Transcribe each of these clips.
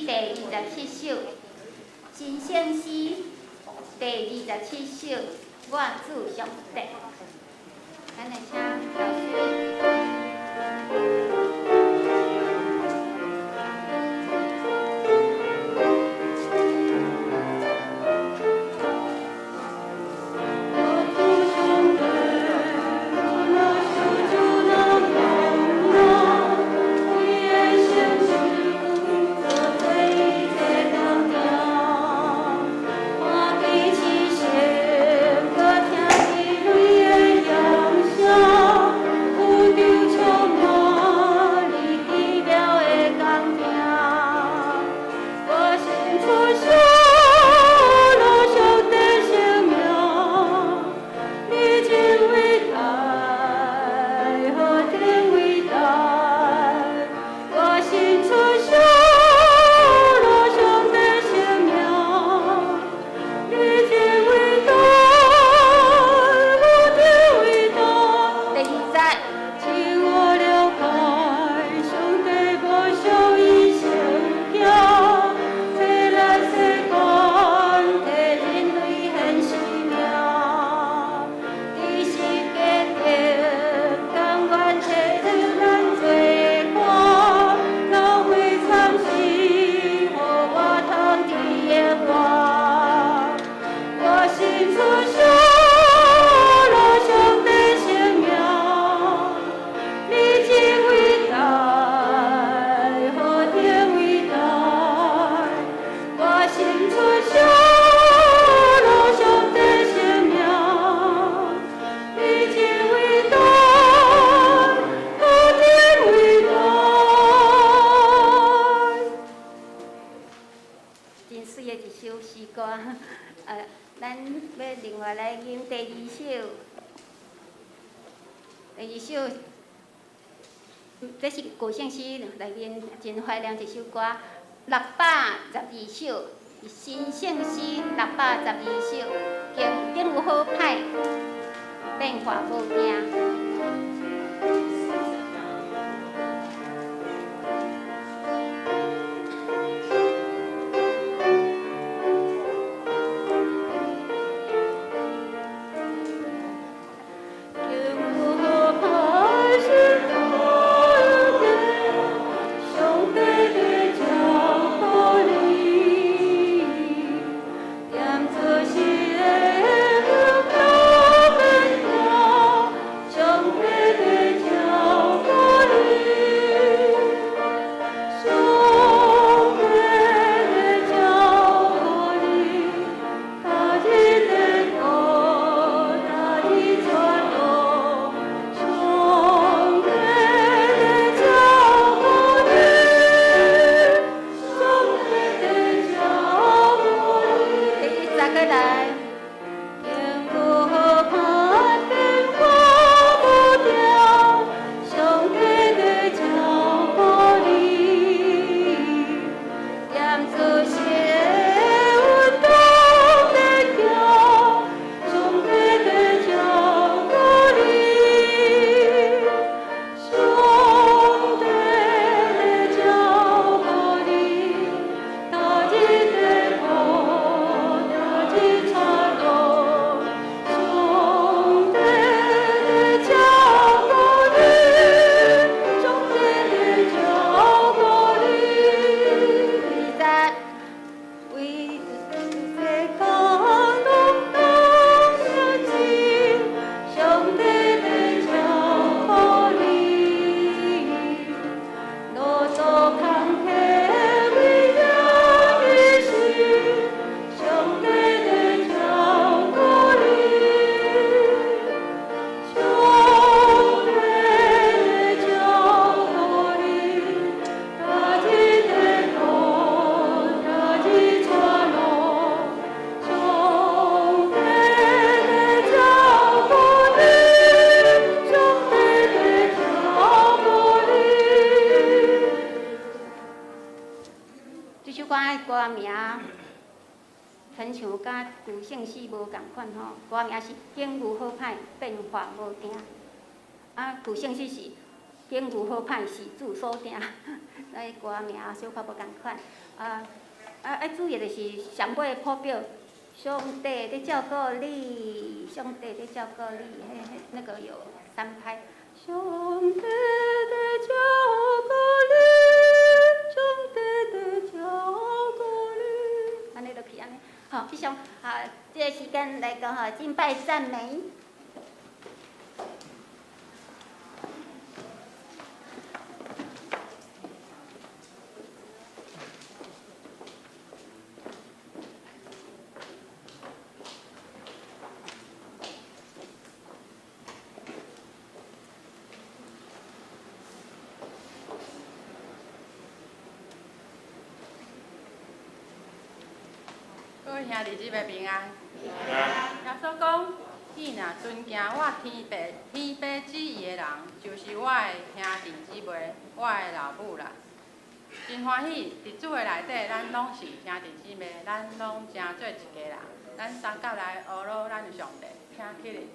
第27首，真圣诗第27首，我主上帝。咱来请老师。咱要另外来吟第二首，这是古圣诗内面真怀念一首歌，612首，新圣诗612首，景有好歹，变化无定。歌名亲像甲古圣诗无共款吼，歌名是景有好歹，变化无定。啊，古圣诗是景有好歹是主所定，所以歌名小可无共款。爱注意就是上尾普表，上帝在照顾你，上帝在照顾你，那个有3拍。上帝在照顾你，上帝在照顾你，安尼落去安尼。好，以上这个时间来讲敬拜赞美。各位兄弟姊妹平安。耶稣讲，伊若尊敬我天父旨意的人，就是我的兄弟姊妹，我的老母啦。真欢喜，伫主的内底，咱拢是兄弟姊妹，咱拢成做一家人。咱三角来学罗咱的上帝，听起哩。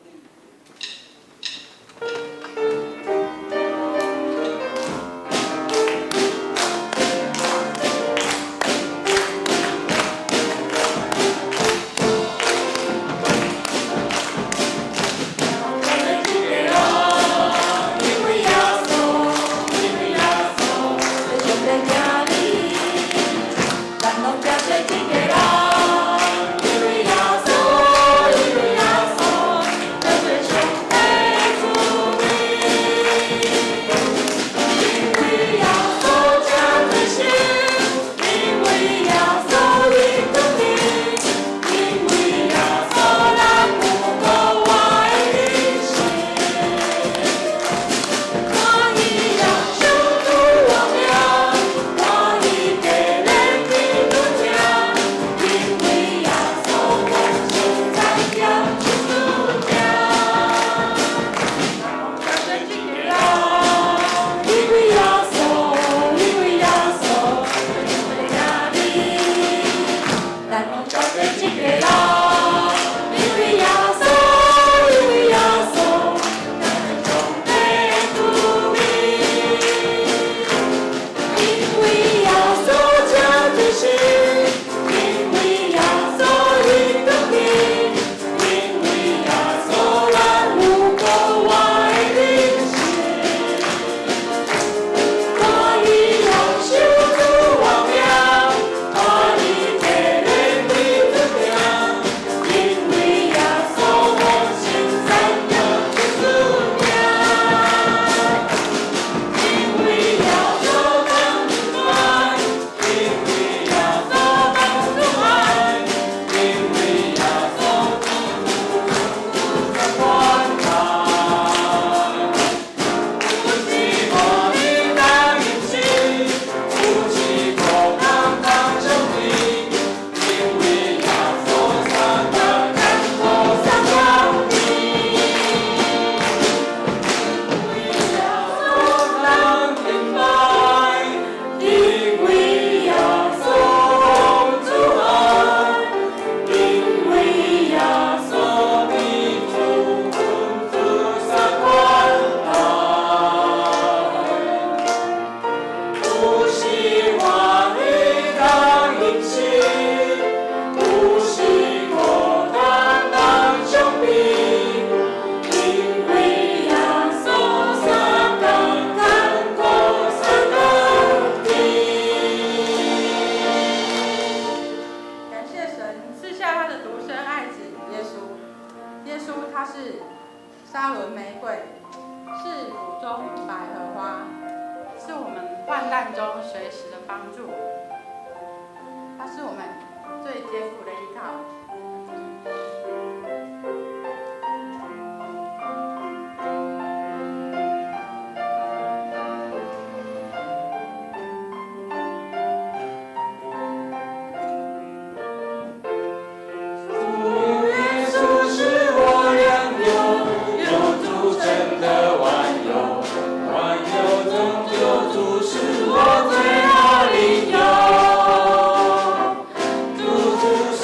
主是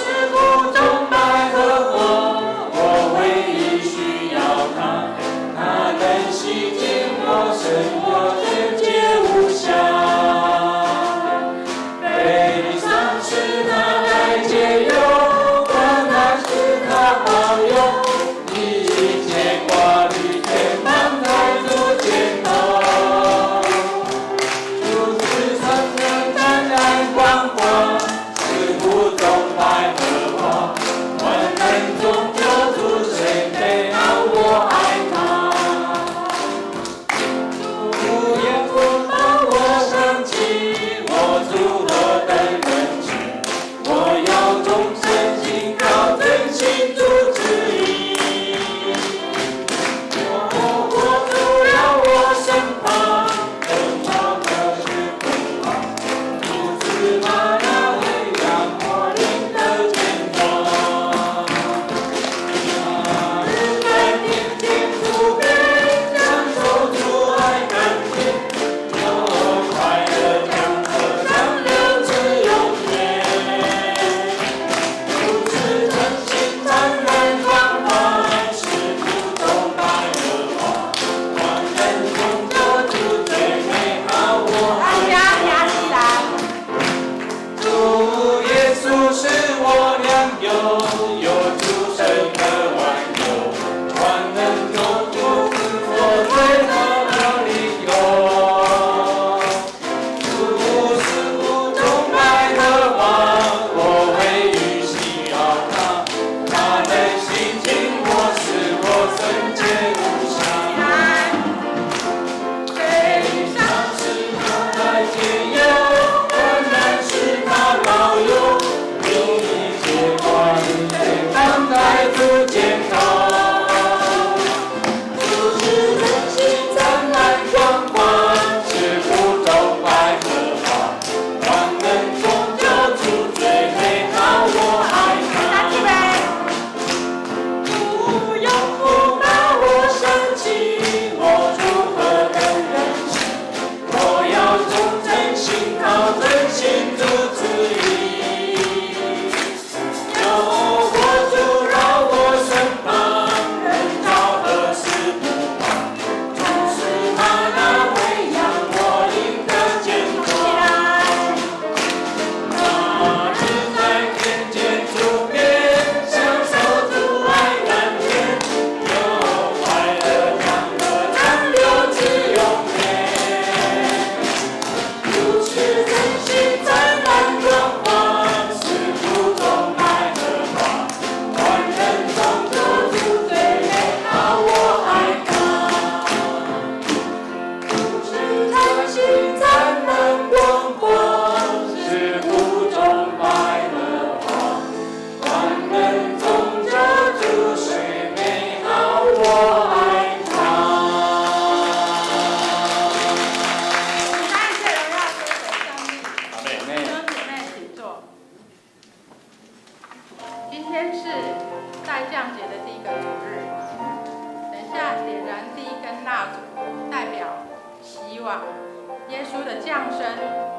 耶稣的降生，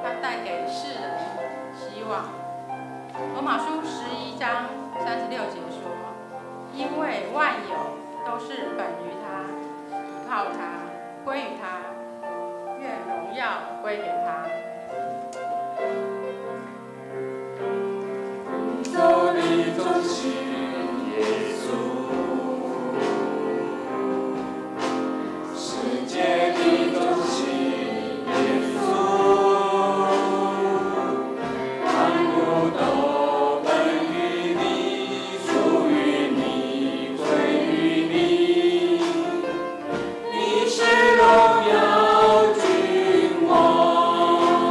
他带给世人希望。罗马书11章36节说：“因为万有都是本于他，依靠他，归于他，愿荣耀归给他。”宇宙里中心耶稣，世界里中心耶稣，万物都本于你，属于你，归于你。你是荣耀君王。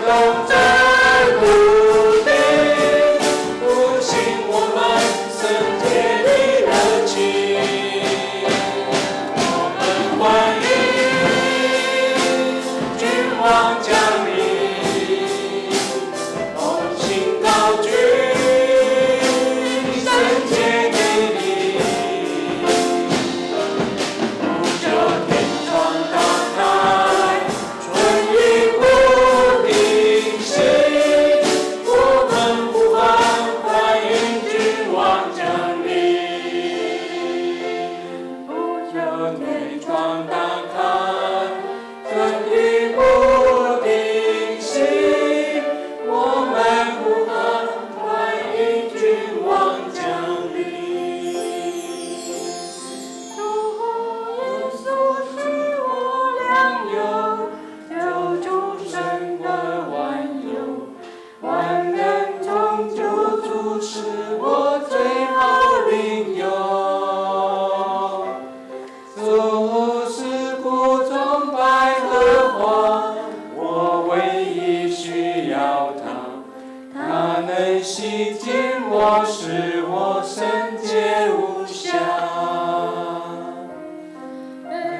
动在不停，复兴我们圣洁的热情。我们欢迎君王降临，同心高举圣洁的礼，不就天窗打开，春雨不停息，我们呼唤欢迎君王降临。不就天窗打开，春雨不停息，我们呼唤欢迎君王降临。耶稣是我良友，救主神的万有，万人中救主是我最好邻友。主是谷中百合花，我唯一需要它，它能洗净我，使我圣洁无瑕。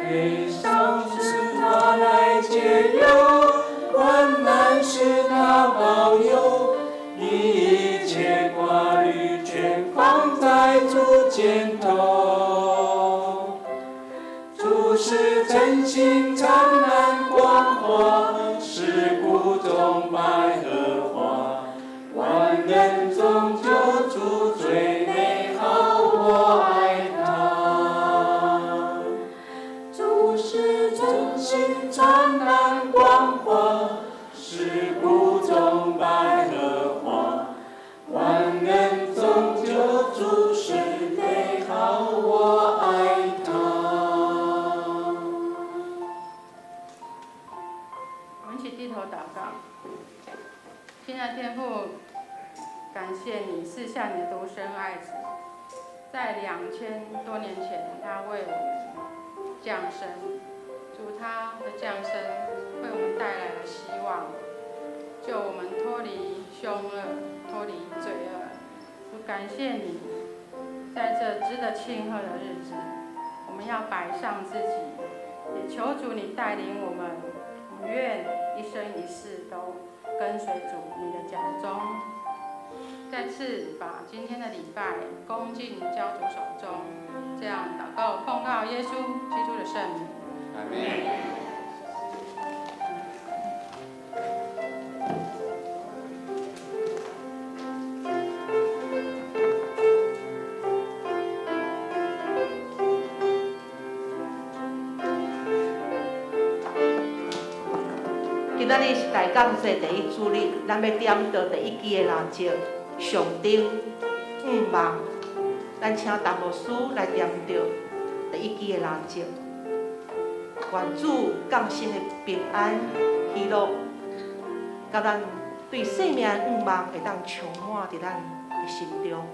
悲伤是他来解忧，困难是他保佑，一切挂虑全放在主肩头。主是真心灿烂光华，是谷中百合花，万人中救主最美好，我爱他。主是真心灿烂光华，是谷中百合花，万人中救主是美好，我爱他。我们一起低头祷告。亲爱的天父，感谢你赐下你的独生爱子，在2000多年前，他为我们降生。主他的降生为我们带来了希望，救我们脱离凶恶，脱离罪恶。主感谢你，在这值得庆贺的日子，我们要摆上自己，也求主你带领我们，我们愿一生一世都跟随主你的脚踪。再次把今天的礼拜恭敬交主手中，这样祷告奉告耶稣基督的圣名。阿们。今仔日是大港节第一主日，咱要点到第一支的蜡烛，上灯5万。咱请陈牧师来点到第一支的蜡烛，愿主降生的平安喜乐，甲咱对生命的愿望会当充满伫咱的心中。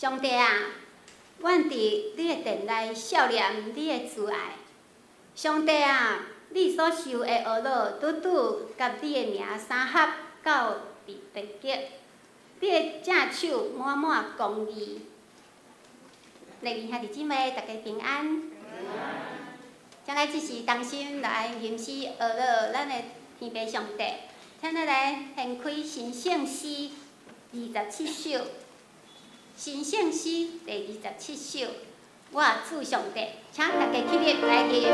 上帝啊，阮伫你的殿内少念你的慈爱。上帝啊，你所受的恶恼，拄拄甲你的名相合到地极。你的正手满满公义。礼敬兄弟姊妹，大家平安。将来只是同心来吟诗恶恼咱的天父上帝，请咱来献开神圣诗27首。神圣诗第27首，我主上帝，请大家起立来吟。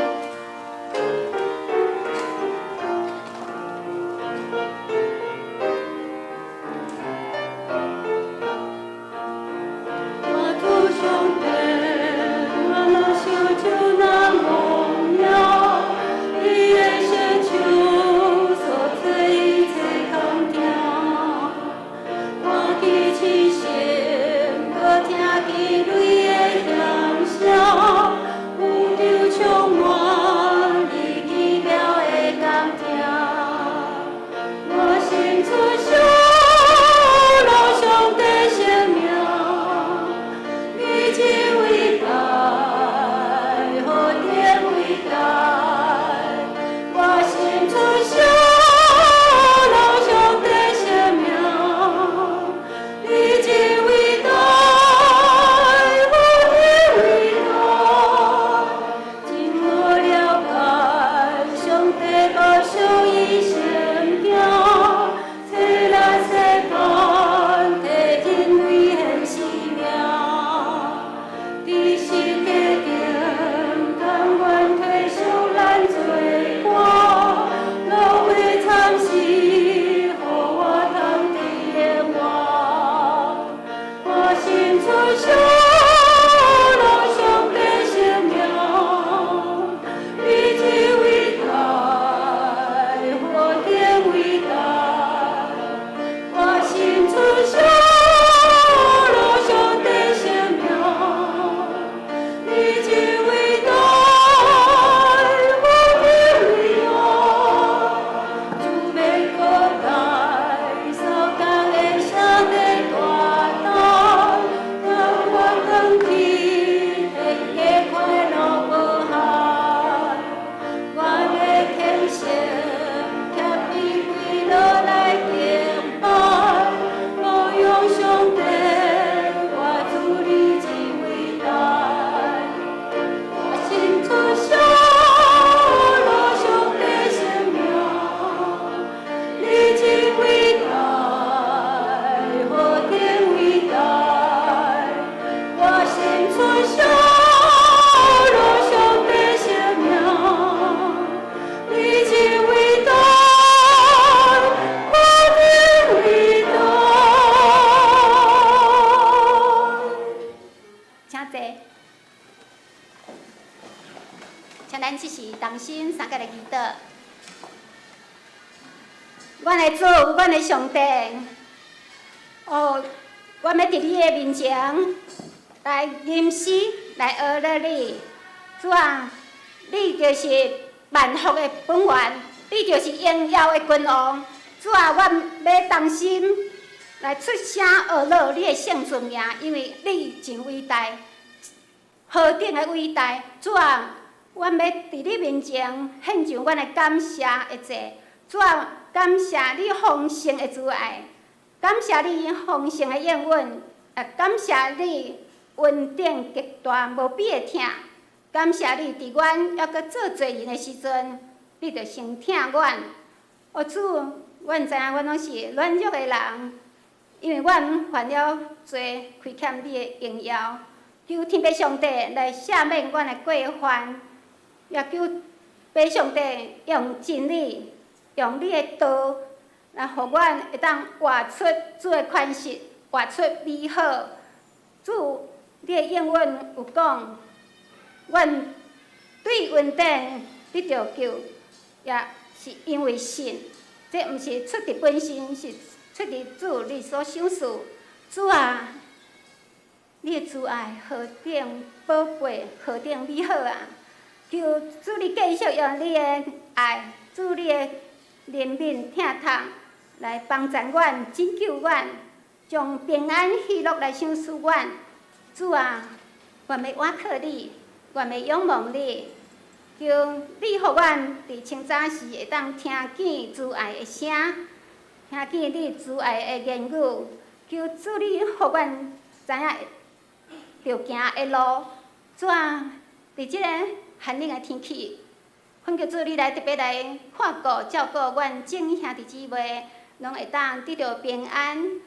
请咱只是同心三个来祈祷。阮的主，阮的上帝，阮要伫你的面前来吟诗，来学了你。主啊，你就是万福的本源，你就是荣耀的君王。主啊，阮要同心来出声学了你的圣尊名，因为你真伟大，何等的伟大！主啊，阮要伫你面前献上阮的感谢的祭。主啊，感谢你丰盛的慈爱，感谢你丰盛的应允，感谢你恩典极大无比的疼，感谢你伫阮还阁做罪人的时阵，你着先疼阮。主，阮知影阮拢是软弱的人，因为阮犯了罪，亏欠你的荣耀。求天父上帝来赦免阮的过犯，也求父上帝用真理。用你的道来，互阮会当活出主的款式，活出美好。主，你的应允有讲，阮对恩典得着救，也是因为信。这毋是出自本身，是出自主你所赏赐。主啊，你的慈爱何等宝贝，何等美好啊！求主你继续用你的爱，主你的怜悯疼痛来帮助阮、拯救阮，将平安喜乐来赏赐阮。主啊，阮要倚靠你，阮要仰望你，求你予阮伫清早时会当听见主爱的声，听见你主爱的言语，求主你予阮知影着行的路。主啊，伫即个寒冷的天气，恳求主你来特别来看顾照顾阮众兄弟姊妹，拢会当得到平安。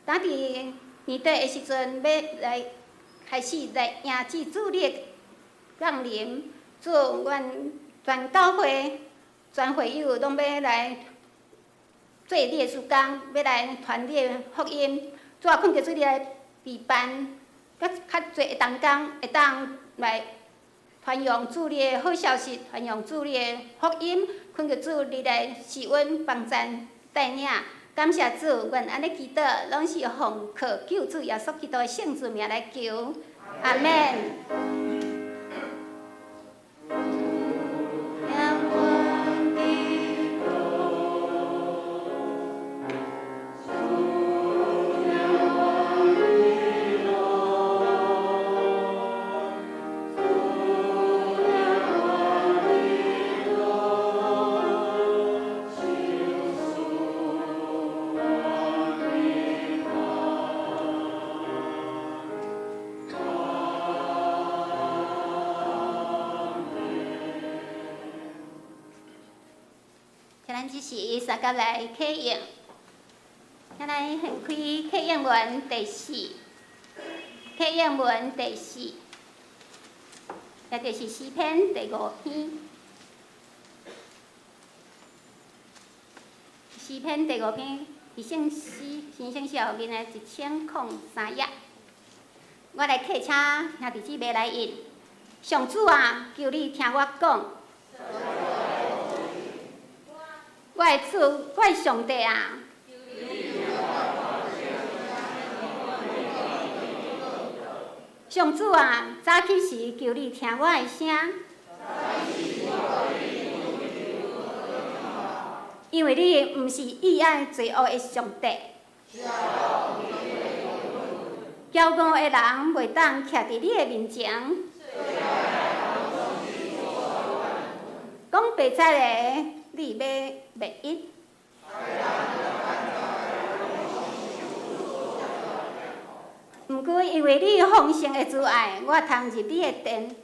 当伫年底的时阵，要来开始来迎接主你的降临。主，阮全教会、全会友拢要来做你的事工，要来传你的福音。主啊，恳求主你来陪伴，甲较侪同工会当来传扬主你的好消息，传扬主你的福音。恳求主你来赐阮帮赞带领。感谢主，阮安尼祈祷，拢是奉靠救主耶稣基督的圣子名来求，阿门。咱即时三甲来启应，咱来掀开启应文第4，启应文第4，也就是诗篇第5篇。诗篇第5篇是圣诗后面的1003页。我来客请兄弟姊妹来应。上主啊，求你听我讲。我的主，我的上帝啊！上主啊，早起时求你听我的声，因为你毋是喜爱罪恶的上帝，骄傲的人袂当徛伫你的面前。讲白哉的，你要袂一。毋过因为你丰盛的慈爱，我通入你的殿。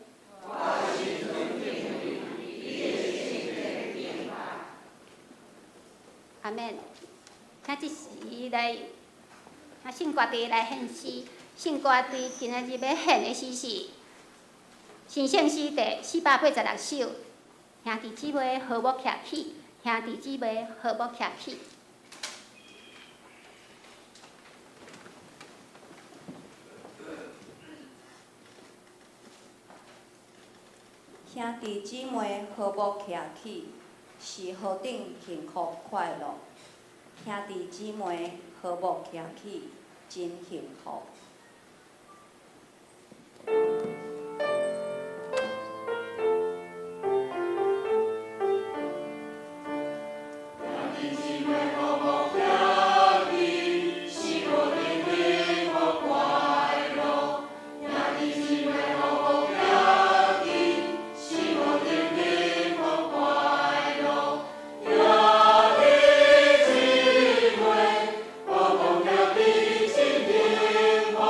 阿免，请即时来，请圣歌队来献诗。圣歌队今仔日要献的诗是新圣诗第486首。兄弟姊妹，和睦徛起，兄弟姊妹，和睦徛起。兄弟姊妹和睦徛起，是何等幸福快乐！兄弟姊妹和睦徛起，真幸福。我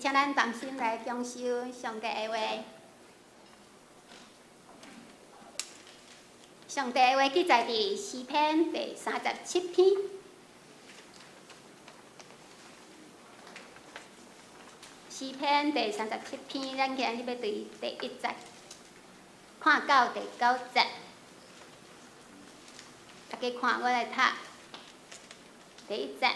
请咱同心来恭修上帝的话。上帝的话记载伫诗篇第37篇。诗篇第37篇，咱今日要对第1节看到第9节。大家看，我来读第1节。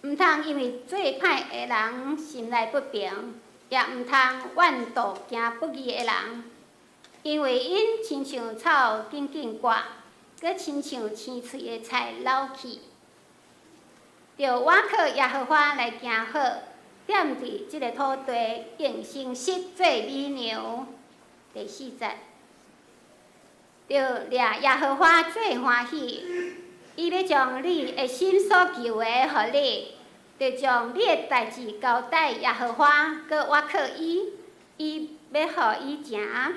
毋通因为做歹的人心内不平，也毋通怨妒行不义的人，因为因亲像草紧紧刮，佮亲像青翠的菜老去。着我靠耶和华来行好，踮伫即个土地，用诚实做美牛。第4节，着掠耶和华最欢喜。伊要将你的心所求的，予你，就将你的代志交代耶和华，搁我靠伊，伊要予伊行，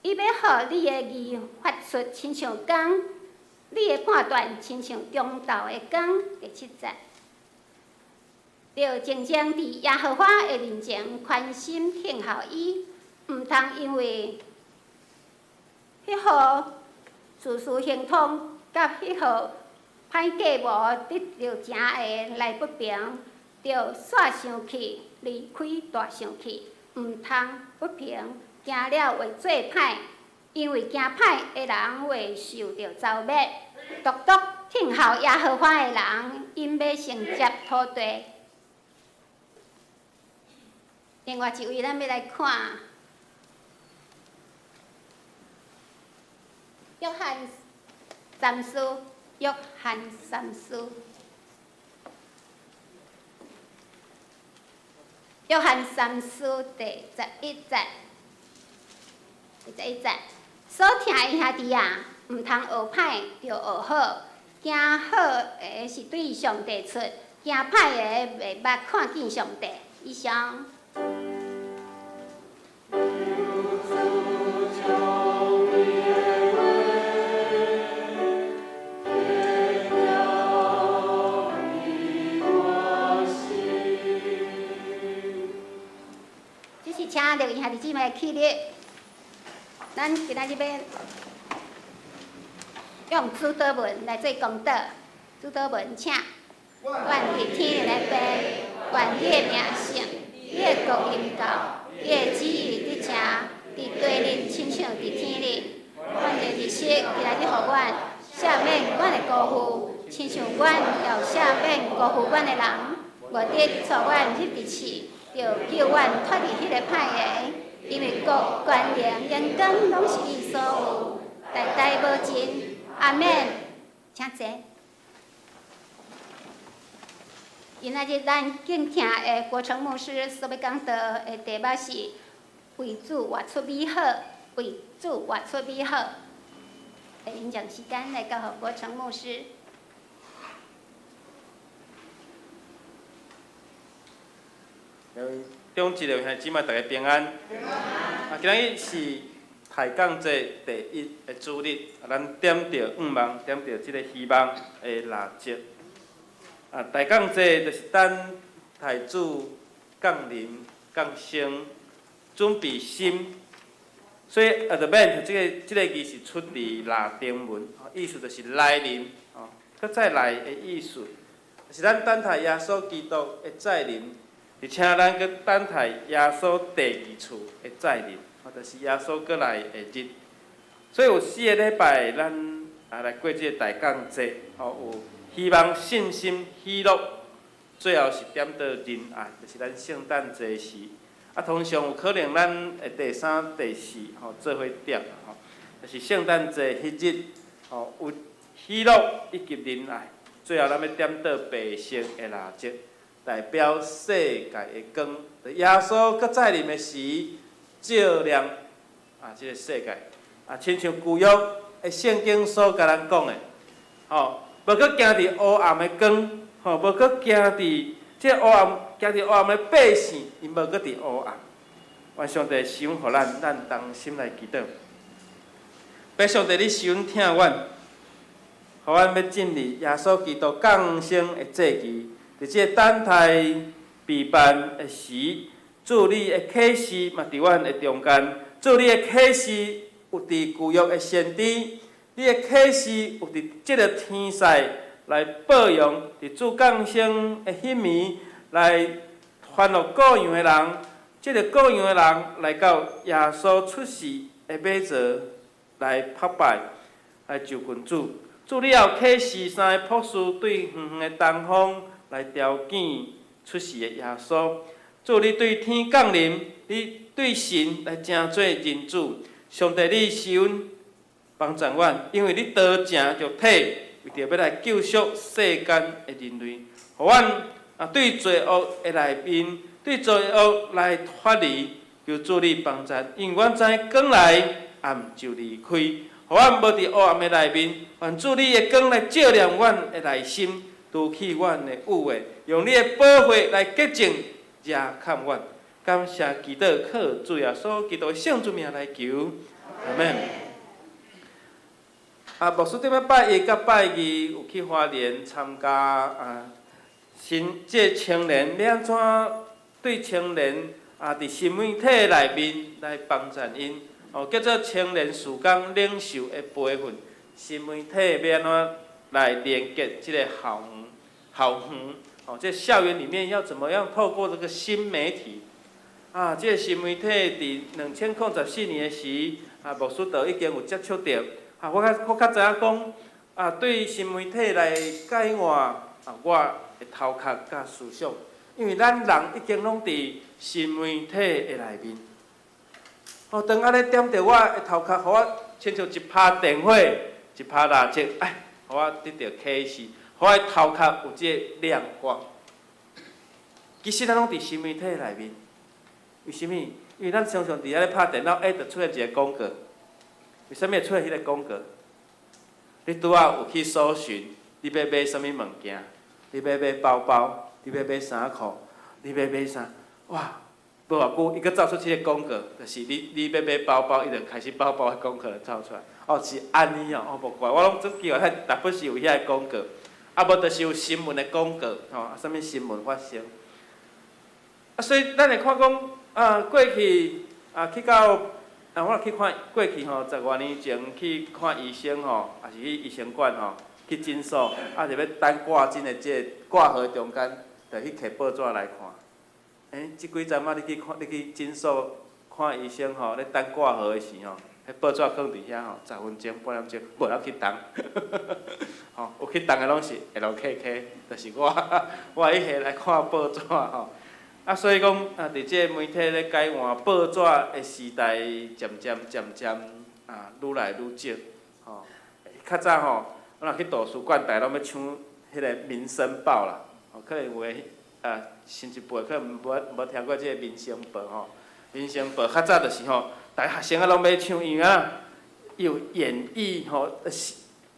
伊要予你的义发出亲像光，你的判断亲像中昼的光。第7节，就静静伫耶和华的面前宽心听候伊，毋通因为迄号自私行通。甲迄号歹计无得着正的来不平，着煞生气，离开大生气，毋通不平，行了会做歹，因为行歹的人会受着遭灭。独独听候耶和华的人，因要承接土地。另外一位，咱要来看约翰三书，约翰三书，约翰三书第11节，第11节，所听的兄弟啊，毋通学歹，着学好。行好的是对上帝出，行歹的袂捌看见上帝。以上。请各位兄弟姊妹起立，咱今仔日要用主祷文来做功德。主祷文，请。愿伫天的父，愿你的名圣，你的国临到，你的旨意伫正，伫地里亲像伫天里。阮的日食，今仔日互阮，赦免阮的辜负，亲像阮要赦免辜负阮的人，无得带阮入地狱。就叫阮脱离迄个歹个，因为国、权力、荣光拢是伊所有，代代无尽。阿免，请坐。今仔日咱敬听的国成牧师所要讲道的题目是为主活出美好，为主活出美好。演讲时间来交予国成牧师。中一个兄弟姊妹，大家平安。今日是抬杠节第1个主日，咱点着愿望，点着即个希望的蜡烛。抬杠节就是等太子降临、降生，准备心。所以就免即个字是出自拉丁文，意思就是来临，搁再来的意思，是咱等待耶稣基督的再临。而且咱搁等待耶稣第2次的再临，就是耶稣搁来的日。所以有4个礼拜，咱来过这个大降节，有希望、信心、喜乐，最后是点到仁爱，就是咱圣诞节时。通常有可能咱的第3、第4，做伙点，就是圣诞节迄日，有喜乐以及仁爱，最后咱要点到白色的蜡烛。代表世界的光，耶稣搁再临的时，照亮这个世界。亲像旧约的圣经所甲咱讲的，无搁行伫黑暗的光，无搁行伫这黑暗，行伫黑暗的百姓，因无搁伫黑暗。愿上帝使用互咱，咱同心来祈祷。拜上帝，你使用听阮，互阮要进入耶稣基督降生的节期。伫即个等待备办的时，主你的启示嘛伫阮的中间，主你的启示有伫旧约的先知，你的启示有伫即个天使来报扬，伫主降生的迄暝来欢乐各样的人，即个各样的人来到耶稣出世的马座来拍拜，来就群主。主你有启示三个博士对远远的东方来朝见出世的耶稣。主你对天降临，你对神来成做人子。上帝，你是阮帮助阮，因为你道成肉体，为着要来救赎世间的人类，互阮对罪恶的内面，对罪恶来脱离，求主你帮助，因为阮知光来暗就离开，互阮无伫黑暗的内面，愿主你的光来照亮阮的内心，除去阮的污秽，用你的宝血来洁净遮看阮。感谢祈祷，靠主耶稣基督的圣主名来求，阿门。牧师顶摆拜一甲拜二有去花莲参加即青年要安怎对青年伫新媒体内面来帮助因，叫做青年事工领袖的培训。新媒体要安怎来连接即个校园，这校园里面要怎么样透过这个新媒体这个新媒体伫2004年的时牧师就已经有接触到。我较知影讲对新媒体来改换我的头壳甲思想，因为咱人已经拢伫新媒体的内面。当安尼点着我的头壳，互我亲像一拍电火，一拍蜡烛，互我得到启示，互我的头壳有即个亮光。其实咱拢伫新媒体内面，为什么？因为咱常常伫遐咧拍电脑，就出现一个广告。为什么会出现迄个广告？你拄仔有去搜寻，你要买什么物件？你要买包包，你要买衫裤，你要买啥？哇！无偌久，伊佫走出即个广告，就是你要买包包，伊就开始包包的广告就走出来。是安尼无怪，我拢总记得，大部分是有遐个广告，无就是有新闻的广告，啥物新闻发生。所以咱会看讲，过去去到。我去看过去10多年前去看医生也是去医生馆去诊所，就要等挂诊的即个挂号中间，就去摕报纸来看。即几阵你去诊所看医生咧等挂号的时迄报纸放伫遐10分钟、半点钟，无人去动。有去动的拢是 LKK， 就是我迄下来看报纸所以讲伫即个媒体咧改换报纸的时代，渐渐愈来愈少。较早我若去图书馆，大家拢要抢迄个《民生报》啦。可能有诶新一辈可能无听过即个《民生报》民生报》较早就是大学生拢要抢，因为有演艺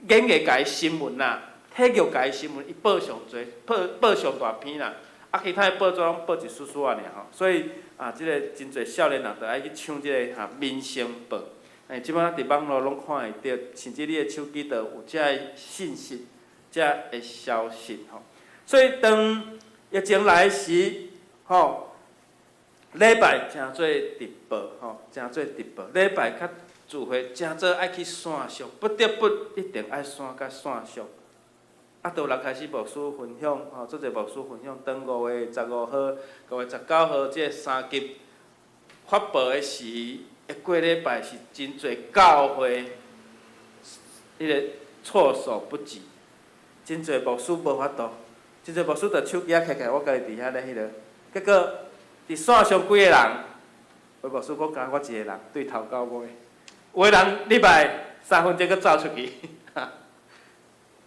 演艺界新闻啦，体育界新闻伊报上多，报上大篇啦。其他的报纸拢报一丝丝尔，所以即个真侪少年人就爱去抢即个《民生报》。即摆伫网络拢看会到，甚至你的手机就有遮个信息、遮个消息所以当疫情来时，礼拜诚做直播诚做直播。礼拜较聚会诚做爱去线上，不得不一定爱线上。就有人开始牧师分享，做者牧师分享，当5月15号、5月19号即个3级发布的时，过礼拜是真侪教会，迄个措手不及，真侪牧师无法度，真侪牧师着手机摕起来，我家己伫遐咧迄落，结果伫线上几个人，有牧师讲敢我一个人对头到尾，有个人礼拜3分钟佫走出去。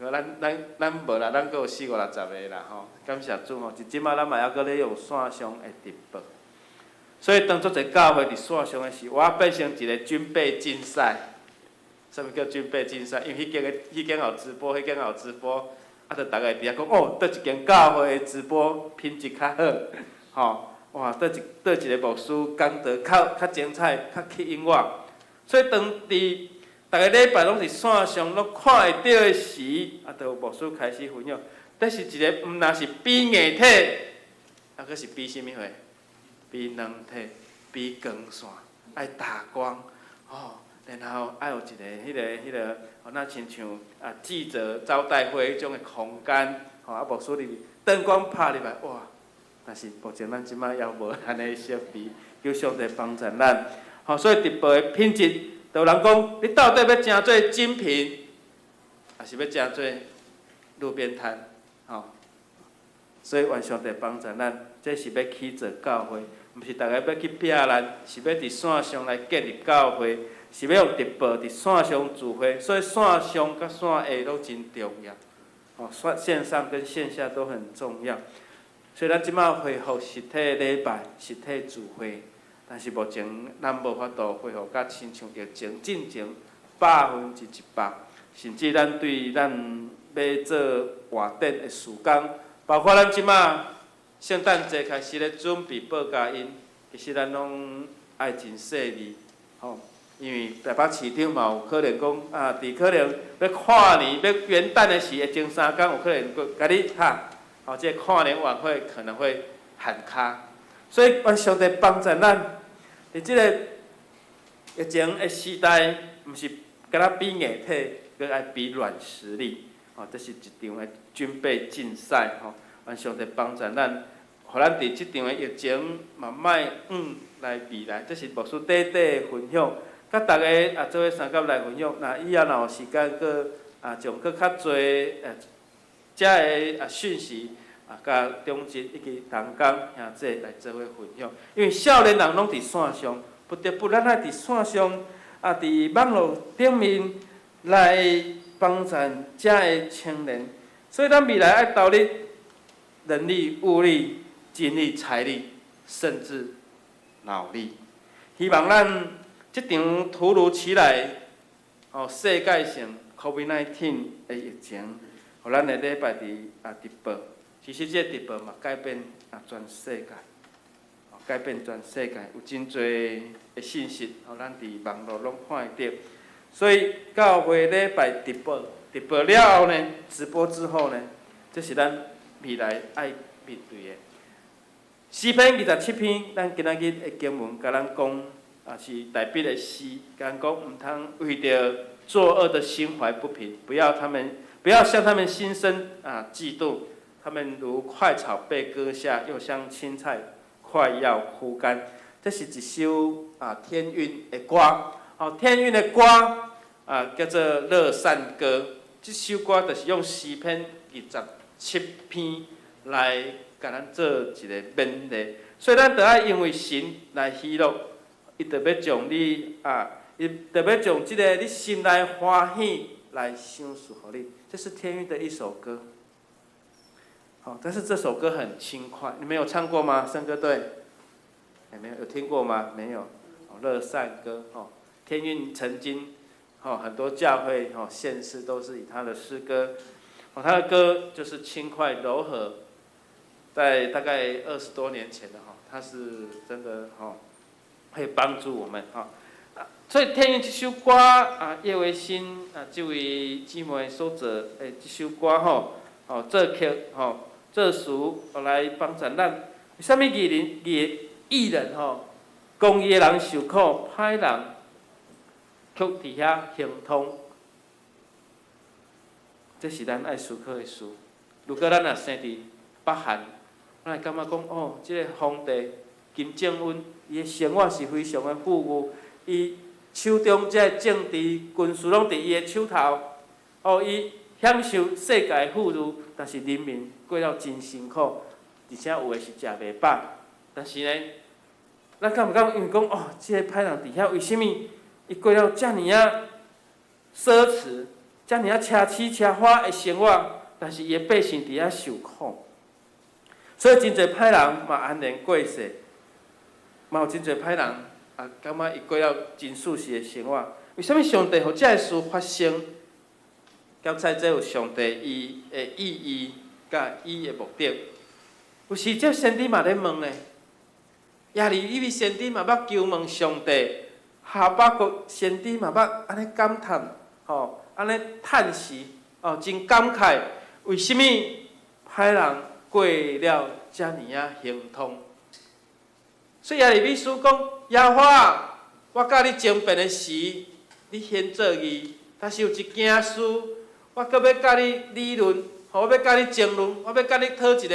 咱无啦，咱佫有40、50个啦感谢主是即摆咱嘛还佫咧用线上的直播，所以当作一教会伫线上的时，我变成一个军备竞赛。啥物叫军备竞赛？因为迄间有直播，迄间有直播，就大家伫遐讲倒一间教会的直播品质较好，哇，倒一个牧师讲得较精彩、较吸引我，所以当伫逐个礼拜拢是线上，拢看会到的时，就有牧师开始分享。这是一个毋若是比硬体，啊，佫是比什么货？比软体，比光线，爱打光，然后爱有一个，那亲像记者招待会迄种的空间，牧师入去，灯光拍入来，哇！但是目前咱即摆还无安尼设备，求上帝帮助咱。所以直播的品质，就有人讲，你到底要诚做精品，还是要诚做路边摊？所以愿上帝帮助咱，这是要去做教会，毋是大家要去拼咱，是要伫线上来建立教会，是要用直播伫线上聚会。所以线上甲线下都真重要，线上跟线下都很重要。所以咱即摆恢复实体礼拜、实体聚会，但是目前咱无法度恢复甲亲像疫情进前100%，甚至咱对咱要做活动的时间，包括咱即摆圣诞节开始咧准备报佳音，其实咱拢爱真细腻，因为台北市长嘛有可能讲伫可能要跨年、要元旦的时会前3天有可能甲你这个跨年晚会可能会喊卡，所以愿上帝帮助咱，伫即个疫情的时代，毋是敢若比硬体，佮爱比软实力，这是一场的军备竞赛，愿上帝帮助咱，互咱伫即场的疫情嘛卖来未来，这是牧师短短的分享，甲大家做伙三甲来分享。那以后若有时间，佮将佮较侪遮个讯息甲中职以及同工兄弟来做伙分享，因为少年人拢伫线上，不得不咱爱伫线上伫网络顶面来帮助遮个青年，所以咱未来爱投入人力、物力、精力、财力，甚至脑力。希望咱即场突如其来世界性 COVID-19 的疫情。互咱的礼拜伫直播，其实这直播嘛改变全世界，改变全世界，有真侪的信息，互咱伫网络拢看得到。所以教会礼拜直播，直播了后呢，直播之后呢，这是咱未来爱面对的。诗篇27篇，咱今仔日的经文甲咱讲，是代笔的诗，甲咱讲毋通为着作恶的心怀不平，不要向他们心生嫉妒，他们如快草被割下，又像青菜快要枯干。这是一首天韵的歌，天韵的歌叫做《乐善歌》。这首歌就是用诗篇27篇来甲咱做一个勉励，所以咱着爱因为神来喜乐，伊着要将你伊着要将即个你心内欢喜来赏赐互你。这是天韵的一首歌，但是这首歌很轻快，你们有唱过吗？圣歌队，没有？有听过吗？没有。乐善歌，天韵曾经，很多教会献诗都是以他的诗歌，他的歌就是轻快柔和，在大概20多年前的他是真的会帮助我们所以天韵这首歌叶维新这位姊妹所做的这首歌做曲做词来帮助咱。为什么艺人公益的人受苦，歹人却伫遐行通？这是咱爱思考的事。如果咱若生伫北韩，咱会感觉讲这个皇帝金正恩，伊的生活是非常的富裕，伊手中这政治、军事拢伫伊的手头，伊享受世界的富裕，但是人民过了真辛苦，而且有的是食袂饱。但是呢，咱敢毋敢因为讲这个歹人伫遐，为什么伊过了遮尔奢侈、遮尔奢侈奢华的生活，但是伊的百姓伫遐受苦？所以真侪歹人嘛安然过世，嘛有真侪歹人感觉伊过了真舒适的生活。为什么上帝互遮个事发生？检测这有上帝伊的意义甲伊的目的。有时这先知嘛咧问咧，亚利伊位先知嘛捌求问上帝，哈巴谷先知嘛捌安尼感叹，安尼叹息，真感慨，为什么歹人过了遮尔啊行通。所以耶利米书讲，耶和华，我甲你争辩的时，你先做义。但是有一件事，我搁要甲你理论，我要甲你争论，我要甲你讨一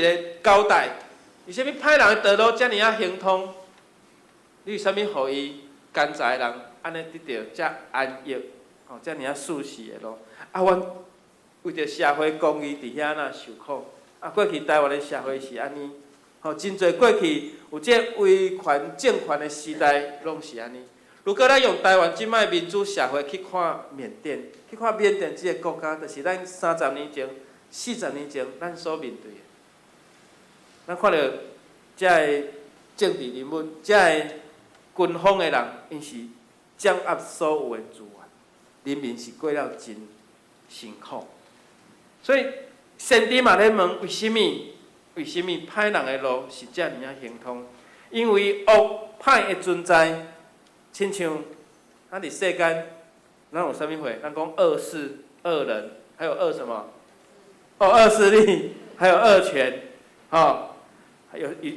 个交代。为虾米歹人的道路遮尔啊行通？你为虾米互伊奸诈的人安尼得到遮安逸，遮尔啊舒适的路？阮为着社会公义伫遐那受苦。过去台湾的社会是安尼，真侪过去有这威权政权的时代，拢是安尼。如果咱用台湾即摆民主社会去看缅甸，去看缅甸即个国家，就是咱30年前、40年前咱所面对的。咱看到遮个政治人物、遮个军方的人，因是掌握所有的资源，人民是过了真辛苦。所以先知嘛咧问，为什么歹人的路是遮尔啊行通？因为恶歹的存在，亲像咱伫世间，咱有啥物货？咱讲恶事、恶人，还有恶什么？恶势力，还有恶权，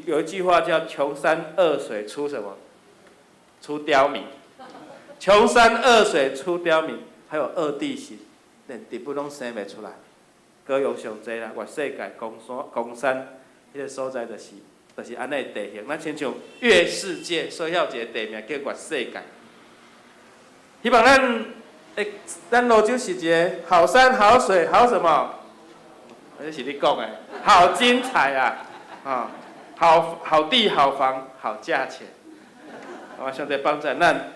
有一句话叫“穷山恶水出什么？出刁民。”穷山恶水出刁民，还有恶地形，连地不拢生袂出来。高雄上济啦，越世界公山迄个所在就是安尼地形。咱亲像月世界，所以有一个地名叫越世界。希望咱泸州是一个好山好水好什么？这是你讲的，好精彩啊！好地好房好价钱，上帝帮助咱。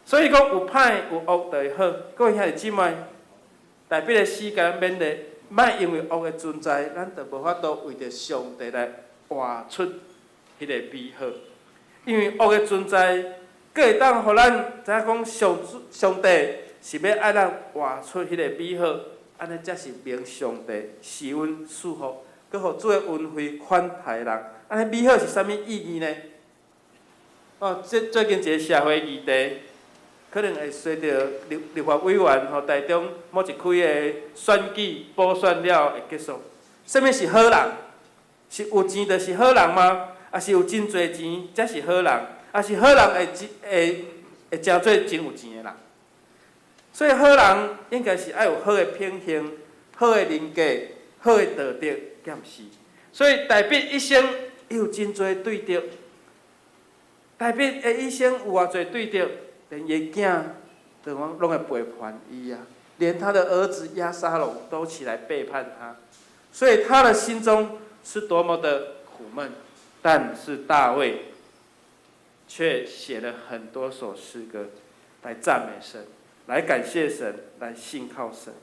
所以讲有歹有恶就会好。各位兄弟姊妹，大笔的时间免得，莫因为恶的存在，咱就无法度为着上帝来活出迄个美好。因为恶的存在，佫会当互咱知影讲上帝是要爱咱活出迄个美好，安尼才是明上帝施恩赐福，佫互做恩惠款待人。安尼美好是啥物意义呢？最近一个社会议题，可能会随着立法委员台中某一区的选举补选了会结束。啥物是好人？是有钱就是好人吗？还是有真侪钱才是好人？还是好人会真做真有钱的人？所以好人应该是爱有好的品行、好的人格、好的道德，敢毋是？所以大笔一生有真侪对着。大笔的一生有偌侪对着，连伊囝都拢会背叛伊啊！连他的儿子押沙龙都起来背叛他，所以他的心中是多么的苦闷。但是大卫却写了很多首诗歌来赞美神，来感谢神，来信靠神。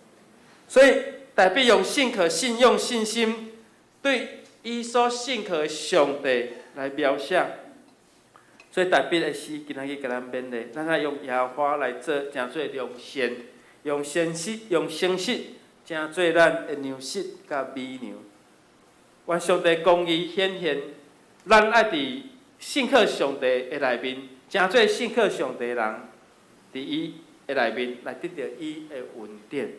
所以大笔用信可信、用信心对伊所信靠的上帝来描写。所以大笔的诗，今仔日甲咱勉励，咱爱用耶和华来做，诚做良善，用诚实，诚做咱的粮食甲美粮。愿上帝公义显现，咱爱伫信靠上帝的内面，诚做信靠上帝的人，伫伊的内面来得到伊的恩典。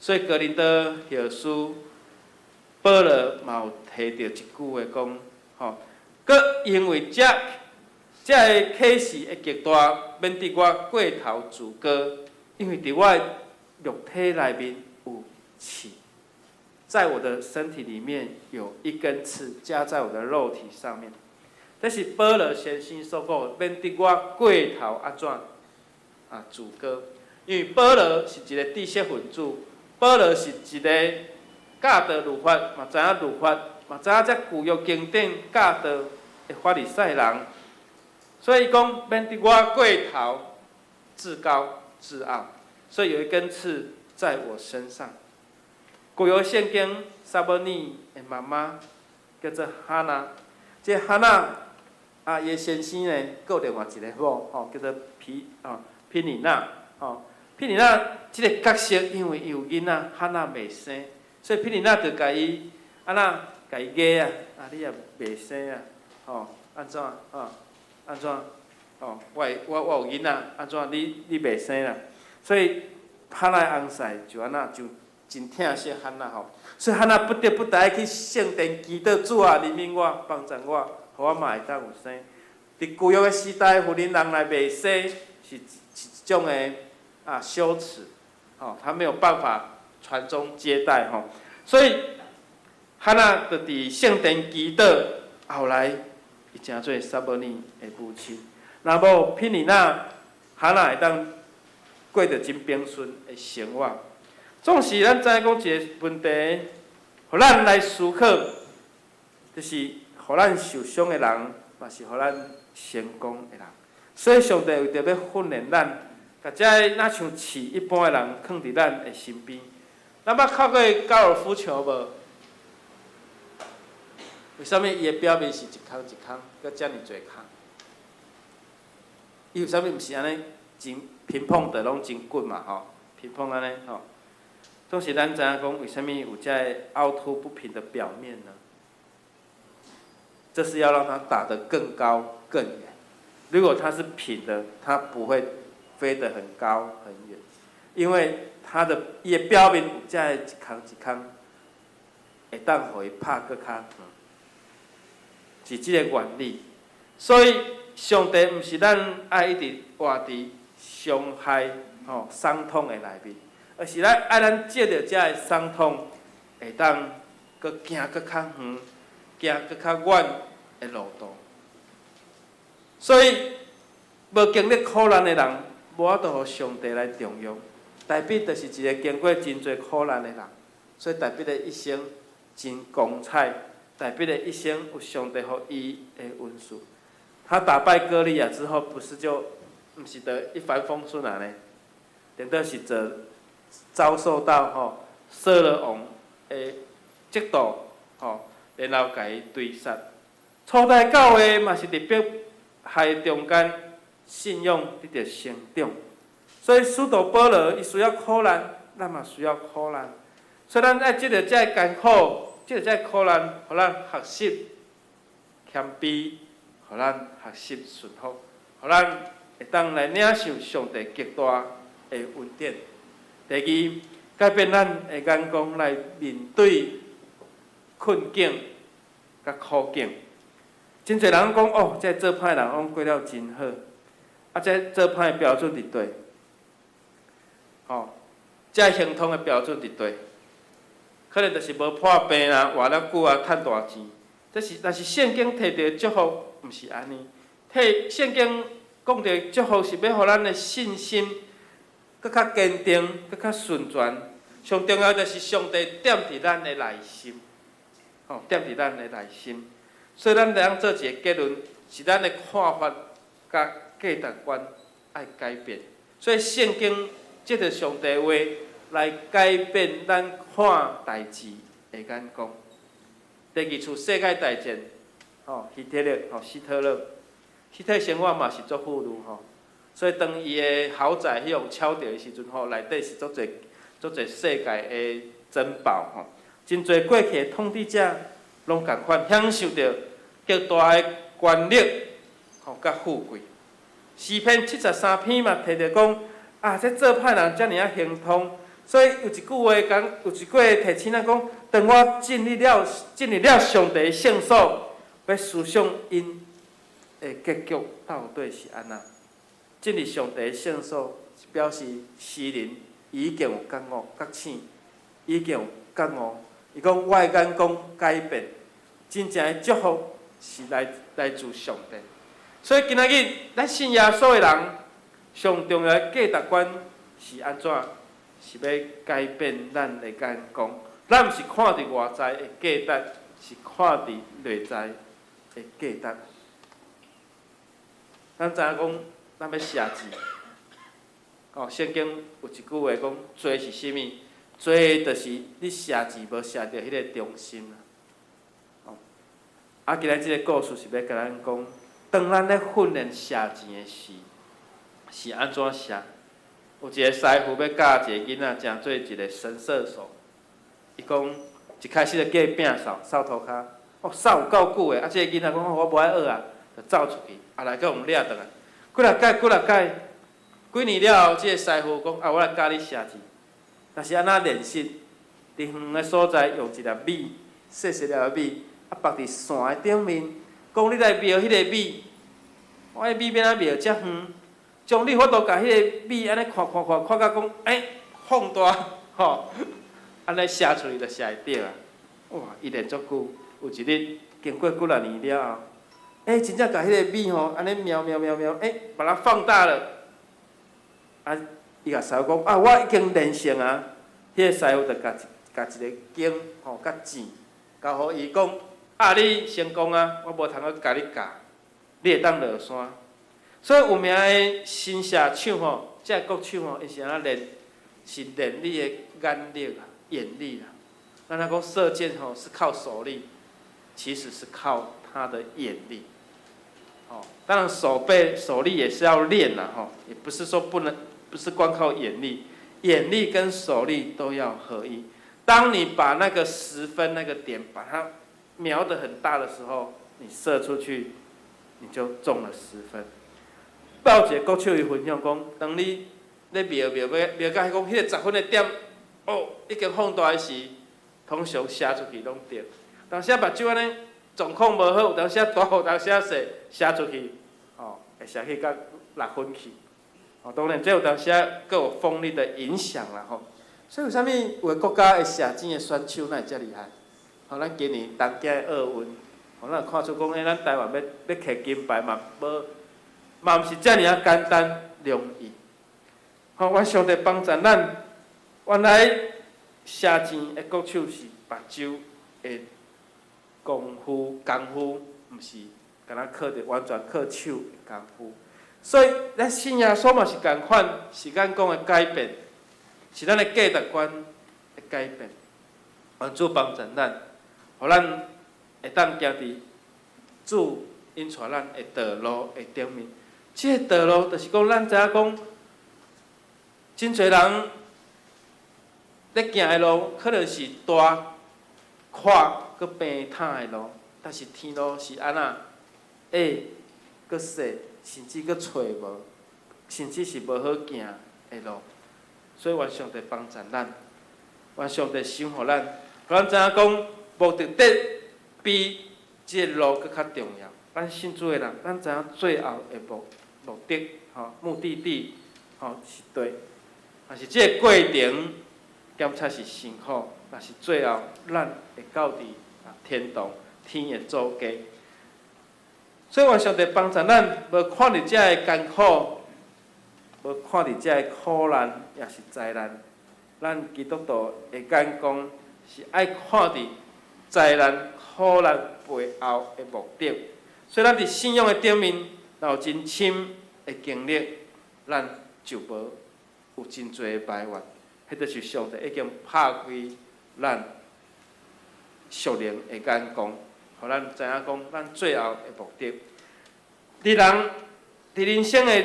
所以哥林多后书保罗嘛有提到一句话讲，搁因为这个启示会极大，免得我过头自高，因为伫我的肉体内面有刺，在我的身体里面有一根刺，加在我的肉体上面。这是保罗先生所讲，免得我过头自高，因为保罗是一个知识分子，保罗是一个教导律法，嘛知影律法，嘛知影这旧约经典教导的法利赛人。所以讲，免得我过头自高自傲，所以有一根刺在我身上。旧约圣经撒母耳的妈妈叫做哈娜，这哈娜伊的先生呢，还有另外一个某叫做毗尼娜，毗尼娜这个角色，因为伊有囡仔，哈娜未生，所以毗尼娜就甲伊甲伊嫁你也未生安怎安怎？我有囡仔，安怎你未生啦？所以哈娜的翁婿就安那就真疼惜汉娜吼，所以汉娜不得不爱去圣殿祈祷主啊，怜悯我，帮助我，互我嘛会当有生。伫旧约的时代，妇人人来卖生是一种的羞耻，吼，他没有办法传宗接代吼，所以汉娜就伫圣殿祈祷，后来伊成做撒母耳的母亲。若无毗尼那，汉娜会当过着真平顺的生活。总是咱知影讲一个问题，互咱来思考，就是互咱受伤的人，嘛是互咱成功的人。所以上帝为着要训练咱，甲这哪像刺一般的人放伫咱的身边。咱捌靠过高尔夫球无？为什么伊的表面是一空一空，搁遮尔侪空？伊为什么毋是安尼真乒乓的拢真滚嘛吼？乒乓安尼吼？总是咱知影讲，为什么有这凹凸不平的表面呢？这是要让它打得更高更远。如果它是平的，它不会飞得很高很远，因为它的伊的表面有这一空一空，会当互伊拍搁较远，是这个原理。所以上帝毋是咱爱一直活伫伤害、伤痛的内面。而是咱爱咱借着遮个伤痛，会当搁行搁较远，行搁较远的路途。所以，无经历苦难的人，无法度互上帝来重用。大比就是一个经过真侪苦难的人，所以大比的一生真光彩。大比的一生有上帝互伊的恩赐。他打败歌利亚之后，不是就毋是得一帆风顺啊呢？等到是遭受到扫罗王的嫉妒，然后甲伊追杀。初代教会嘛是伫迫害中间，信仰得到成长。所以使徒保罗伊需要苦难，咱嘛需要苦难。所以咱爱藉着遮个艰苦，藉着遮个苦难，互咱学习谦卑，互咱学习顺服，互咱会当来领受上帝极大的恩典。第二，改变咱的眼光来面对困境甲苦境。真侪人讲这做歹人讲过了真好，这做歹的标准伫对？这行通的标准伫对？可能就是无破病啊，活了久啊，趁大钱。但是圣经摕到祝福，毋是安尼。圣经讲到祝福是要互咱的信心搁较坚定，搁较顺转。上重要就是上帝点伫咱的内心，点伫咱的内心。所以咱来做一个结论，是咱的看法甲价值观爱改变。所以圣经藉着上帝话来改变咱看代志的眼光。第二次世界大战，希特勒，希特勒生活嘛是足富裕所以当伊的豪宅迄种敲掉的时阵内底是足侪世界的珍宝真侪过去的统治者拢共款享受着极大的权力甲富贵。诗篇73篇嘛提着讲这做歹人遮尔行通，所以有一句话提醒咱讲，当我进入了上帝的圣所，要思想因的结局到底是安怎？进入上帝的圣所，表示诗人已经有觉悟觉醒，已经有觉悟。伊讲我的眼光改变，真正的祝福是来自上帝。所以今仔日咱信耶稣的人，上重要的价值观是安怎？是要改变咱的眼光。咱毋是看伫外在的价值，是看伫内在的价值。咱知影讲，咱要写字。圣经有一句话讲，罪是啥物？罪就是你写字无写着迄个中心今仔即个故事是要甲咱讲，当咱咧训练写字的时，是安怎写？有一个师傅要教一个囡仔，诚做一个神射手。伊讲一开始就叫伊摒扫涂骹，扫有够久的，即个囡仔讲我无爱学就走出去，来甲用掠倒来。几落届，几年了后，即个师傅讲我来教你写字。但是安怎练习？伫远的所在用一粒米，细细粒的米，放伫线的顶面，讲你来描迄个米，我迄米免啊描遮远，将你法度甲迄个米安尼看到讲，放大吼，安尼写出去就写会着啊！哇，伊练足久，有一日经过几啊年了后，真正甲迄个米吼安尼描，把它放大了，啊，伊甲师傅讲我已经练成啊，迄个师傅就甲一个经吼甲钱，交互伊讲你成功啊，我无通去甲你教，你会当落山。所以有名的新社唱吼，即个国手吼，伊是安怎练？是练你的眼力啊、眼力啊。咱讲射箭吼是靠手力，其实是靠他的眼力。当然手力也是要练啦，也不是说不是光靠眼力，眼力跟手力都要合一。当你把那个10分那个点把它瞄得很大的时候，你射出去，你就中了10分。报一个国手伊分享讲，当你咧瞄到讲迄个10分的点，已经放大时，通常射出去拢对。当时目睭安尼状况无好，有当时大，有当时细，射出去，会射去到6分去。当然，这有当时佫有风力的影响啦，所以有啥物有个国家的射箭的选手哪会遮厉害？咱今年东京的奥运，咱看出讲，咱台湾要摕金牌嘛毋是遮尔啊简单容易。阮上帝帮助咱，原来射箭的国手是目睭的功夫，毋是敢若靠着完全靠手的功夫。所以咱信耶稣嘛是共款，是咱讲的改变，是咱的价值观的改变。愿主帮助咱，互咱会当行伫主引带咱的道路的顶面。这个道路就是讲，咱知影讲，真侪人咧行的路，可能是大、宽、佮平坦的路，但是天路是安那，佮细，甚至佮找无，甚至是无好行的路。所以愿上帝帮助咱，愿上帝想互咱，互咱知影讲，目的地比这个路佮较重要。咱信主的人，咱知影最后的目的，目的地，是对。但是这个过程，检测是辛苦，但是最后咱会到伫天堂，天的祖家。所以愿上帝帮助咱，无看到这个艰苦，无看到这个苦难，也是灾难。咱基督徒的眼光是爱看到灾难、苦难背后的目的。所以咱伫信仰的顶面，若有真深的经历，咱就无有真多的埋怨。迄就是上帝已经拍开咱属灵的眼光，互咱知影讲，咱最后的目的。伫人生的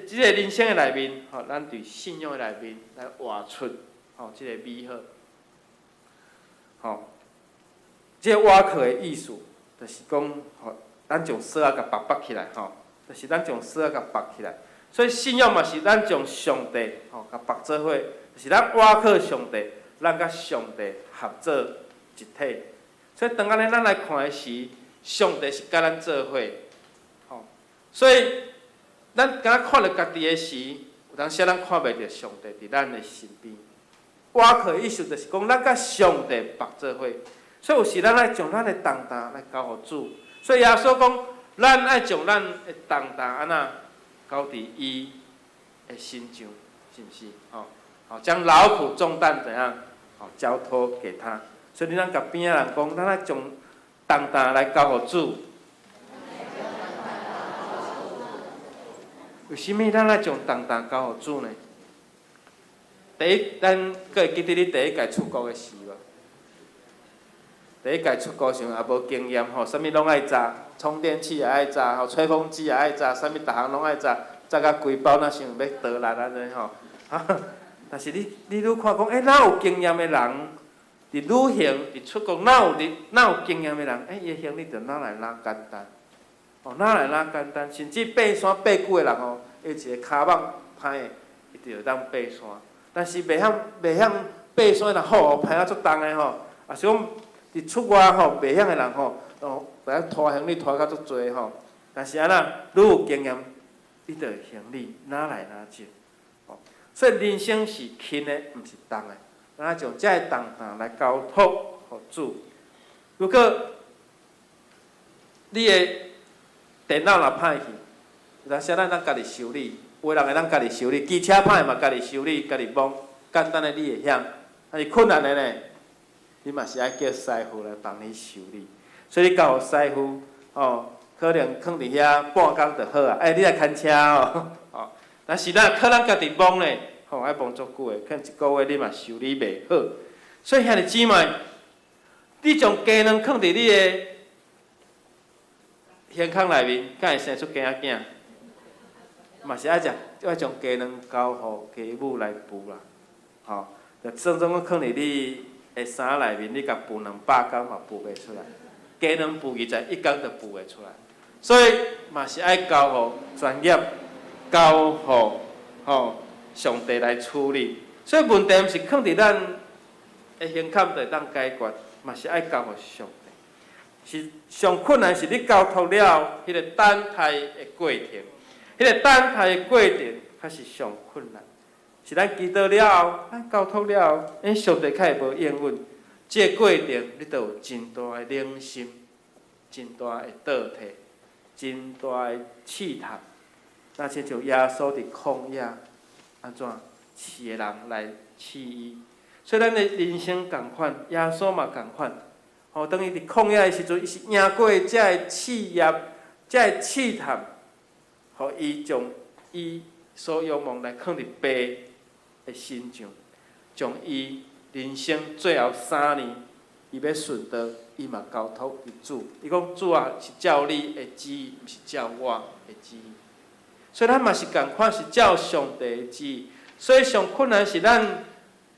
即个人生的内面，咱伫信仰的内面来活出即个美好。即个挖壳的意思，就是讲，咱将锁仔甲绑起来，就是咱将锁仔甲绑起来。所以信仰嘛是咱将上帝甲绑做伙，就是咱挖靠上帝，咱甲上帝合作一体。所以当安尼咱来看的时，上帝是甲咱做伙。所以咱敢若看到家己的时，有当时咱看袂到上帝伫咱的身边。挖靠的意思就是讲，咱甲上帝绑做伙。所以有时咱爱将咱的重担来交互主。所以耶稣讲，咱爱将咱的重担安那交伫伊的身上，是不是？将劳苦重担怎样？交托给他。所以咱甲边仔人讲，咱爱将重担来交互主。为什么咱爱将重担交互主呢？第一，咱佫会记得你第一届出国的时无？第一届出国时也无经验啥物拢爱炸，充电器也爱炸，吹风机也爱炸，啥物逐项拢爱炸，炸甲规包，若想要倒烂安尼但是你愈看讲，哪有经验的人，伫旅行、伫出国，哪有经验的人，伊的行李就哪来简单，哪来简单，甚至爬山爬久的人伊一个骹蠓歹的，伊就当爬山，但是袂晓爬爬山若好，排啊足重的吼，啊是讲伫出外吼袂晓的人吼，来拖行李拖到足济吼。但是安那愈有经验，你着行李拿来拿去，吼。所以人生是轻的，毋是重的。咱从遮个重担来交托互主。如果你的电脑若歹去，有当时咱家己修理，有的人会当家己修理，机车歹嘛家己修理，家己摸，简单的你会晓。但是困难的呢，你嘛是爱叫师傅来帮你修理。所以你交互师傅，可能放伫遐半工就好啊。你来牵车哦，但是靠咱家己摸呢，爱摸足久的，可能一个月你嘛修理袂好。所以兄弟姊妹，你将鸡卵放伫你的胸腔内面，敢会生出鸡仔囝？嘛是爱将鸡卵交互家母来孵啦，就整个放伫你的衫内面，你甲孵200工嘛孵袂出来，鸡卵孵21工就孵会出来。所以嘛是爱交互专业，交互上帝来处理。所以问题毋是放伫咱的胸腔就会当解决，嘛是爱交互上帝。是上困难是你交托了迄个等待的过程，迄个等待的过程才是上困难。是咱祈祷了后，咱交托了后，上帝较会无应允。这个过程你都有真大的冷心，真大的倒退。真大的试探，那亲像耶稣伫旷野，安怎试个人来试伊？所以咱的人生共款，耶稣嘛共款。等于伫旷野的时阵，伊是赢过遮个试验、遮个试探，互伊将伊所仰望来放伫爸的身上，将伊人生最后3年，伊要顺道。伊嘛交托于主，伊讲主啊，是照你的旨意，毋是照我的旨意。所以咱嘛是共款，是照上帝的旨意。所以上困难是咱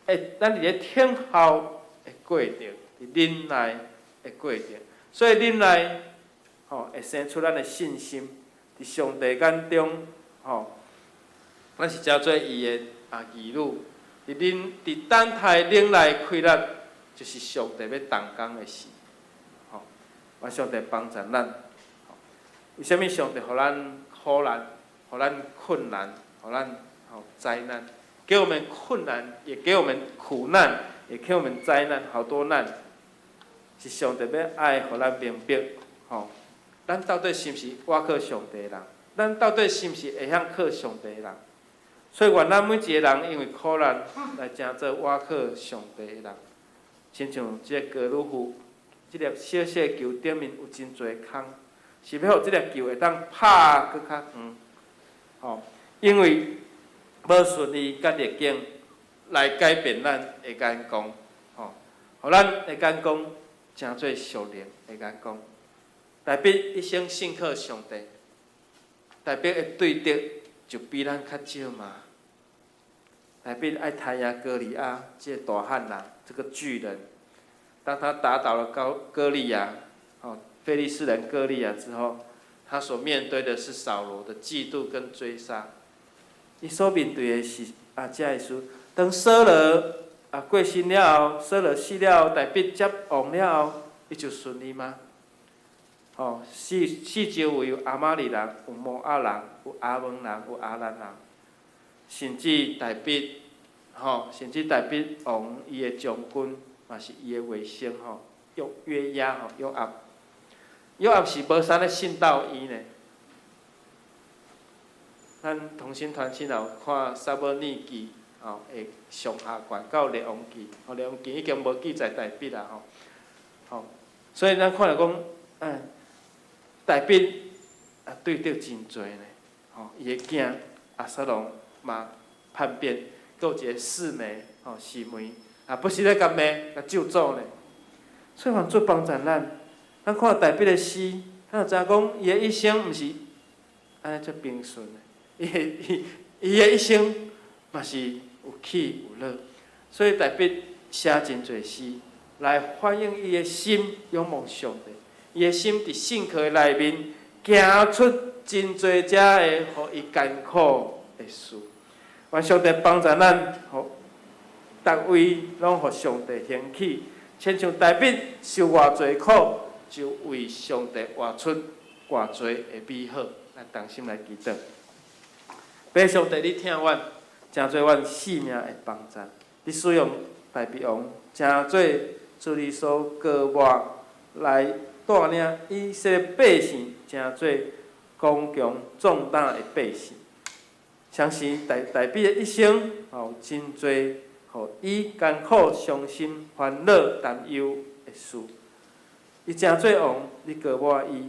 伫咧听候的过程，伫忍耐的过程。所以忍耐，会生出咱的信心。伫上帝眼中，咱是叫做伊的儿女。伫等待忍耐开力，就是上帝要动工的事。愿上帝帮助咱。为虾米上帝互咱苦难、互咱困难、互咱灾难？给我们困难，也给我们苦难，也给我们灾难，好多难。是上帝要爱，互咱明白，咱到底是毋是倚靠上帝的人？咱到底是毋是会晓靠上帝的人？所以愿咱每一个人因为苦难来成做倚靠上帝的人。亲像即个哥鲁夫。即粒小小的球顶面有真侪空，是要互即粒球会当拍搁较远，因为无顺利甲逆境来改变咱的眼光，互咱的眼光成做属灵的眼光。代表一生信靠上帝，代表的对得就比咱较少嘛。代表爱太阳哥利亚这个大汉人，这个巨人。当他打倒了歌利亚，非利士人歌利亚之后，他所面对的是扫罗的嫉妒跟追杀。伊所面对的是这个事，当扫罗过身了后，扫罗死了后，大卫接王了后，伊就顺利吗？四周围有亚玛利人，有摩押人，有亚捫人，有亚兰人，甚至大卫，甚至大卫王伊的将军。嘛是伊的卫星约押约押是无啥咧信道伊呢。咱同心团亲有看撒母耳记会上下悬到列王记，列王记已经无记载大卫啦所以咱看来讲，大卫对着真侪呢伊的囝押沙龙嘛叛变，阁有一个示每示每。不是咧甲骂、甲咒诅呢，所以愿主帮助咱。咱看大卫的诗，咱就知影讲，伊的一生毋是安尼遮平顺的，伊的一生嘛是有起有落。所以大卫写真侪诗，来反映伊的心仰望上帝，伊的心伫信靠的内面，行出真侪遮的，互伊艰苦的事。愿上帝帮助咱，逐位拢互上帝兴起，亲像大笔受偌济苦，就为上帝活出偌济的美好。咱同心来祈祷。爸上帝，你听阮，诚做阮性命的帮助。你使用大鼻王，诚做主你所高抹来带领以色列百姓，诚做刚强壮胆的百姓。相信大笔的一生，有真侪互伊艰苦、伤心、烦恼、担忧的事。伊诚做王，你高抹伊。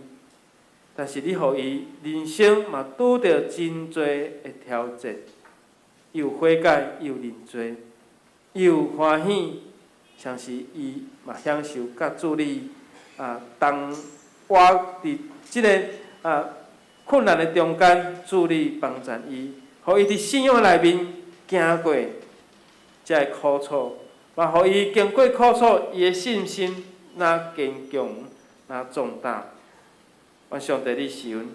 但是你互伊人生嘛拄着真侪的挑战，又悔改又认罪，又欢喜，像是伊嘛享受甲主你同活伫即个困难的中间，主你帮助伊，互伊伫信仰内面行过这苦楚，嘛互伊经过苦楚，伊的信心若坚强，若壮大。愿上帝你是阮，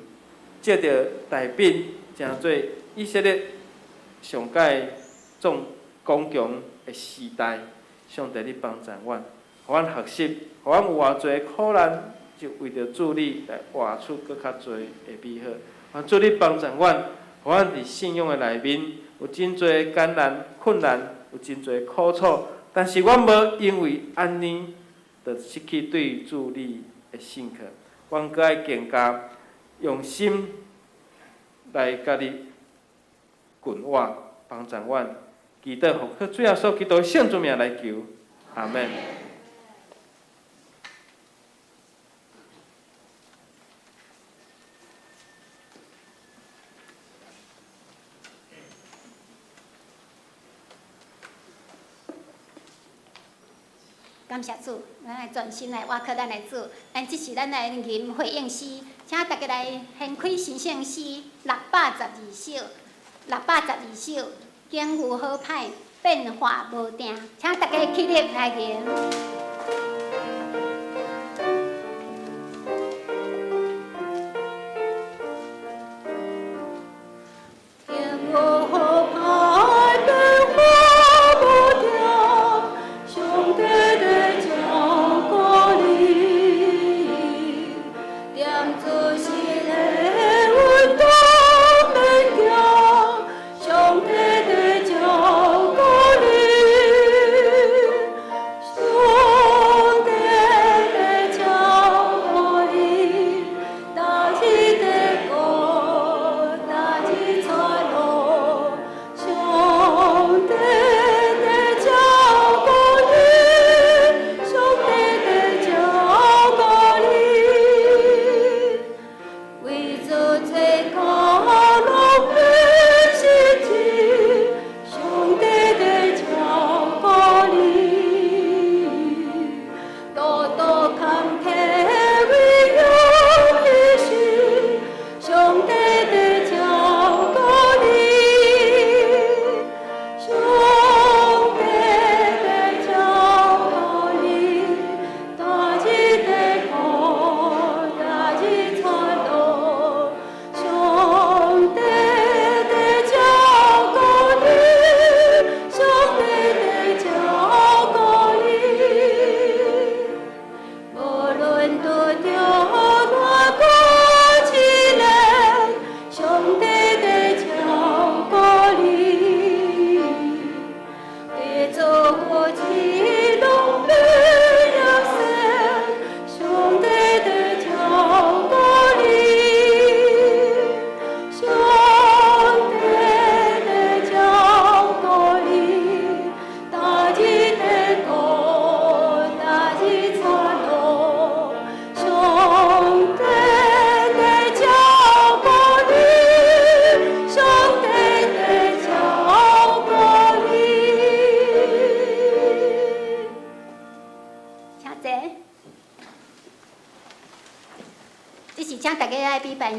借着大笔，诚做以色列上界壮刚强的时代，上帝你帮助阮，互阮学习，互阮有偌济苦难，就为着主你来活出搁较济的美好。愿主你帮助阮，互阮伫信仰的内面有真济艰难困难，有真济苦楚，但是阮无因为安尼，就失去对主你的信靠。阮搁爱更加用心来甲你滚活，帮助阮，祈祷互最后所祈祷圣主名来求，阿门。感谢主，咱来专心来挖靠咱的主。咱即是咱来吟回应诗，请大家来献开神圣诗612首，612首，景有好歹，变化无定，请大家起立来吟。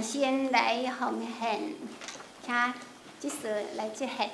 先来奉献，请即时来接献。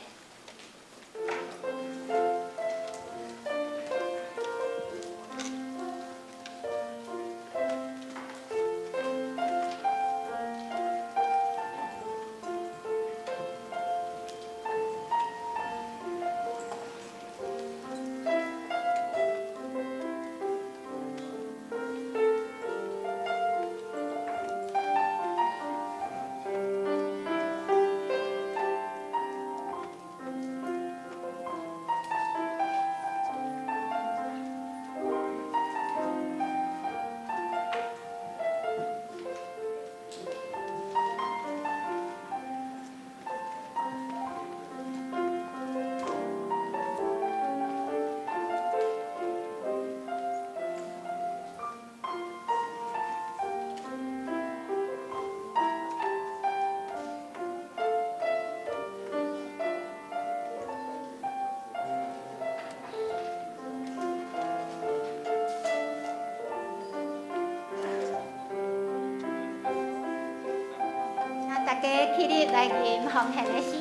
家起立来念奉献的诗。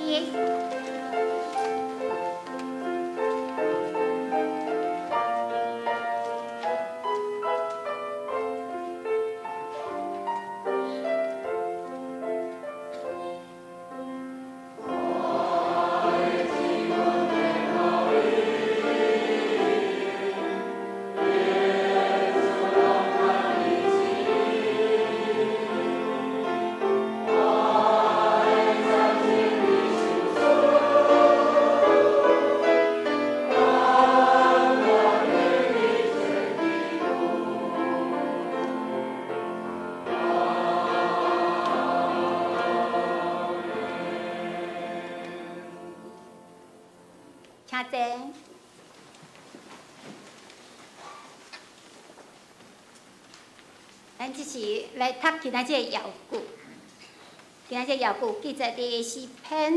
请坐。咱这是来读今仔这个谣句。今仔这谣句记载伫诗篇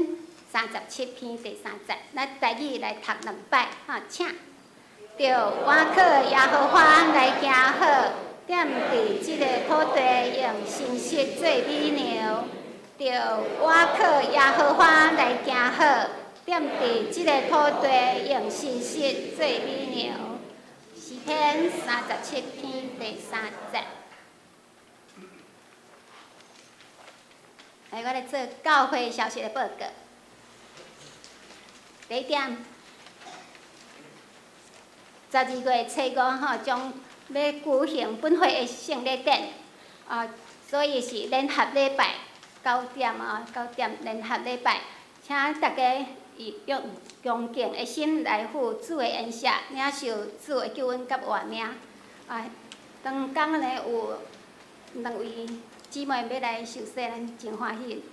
37篇第3节。咱台语来读2摆，哈，请。着我靠耶和华来行好，踮伫即个土地用信实做美牛。着我靠耶和华来行好。踮伫即个土地用信实做美牛，诗篇37篇第3节。来，我来做教会消息的报告。第一点，12月初5吼，将要举行本会的圣礼典，所以是联合礼拜9点9点联合礼拜，请大家以用恭敬的心来赴主的恩赦，领受主的救恩甲活命。当天呢有2位姊妹要来受洗，咱真欢喜，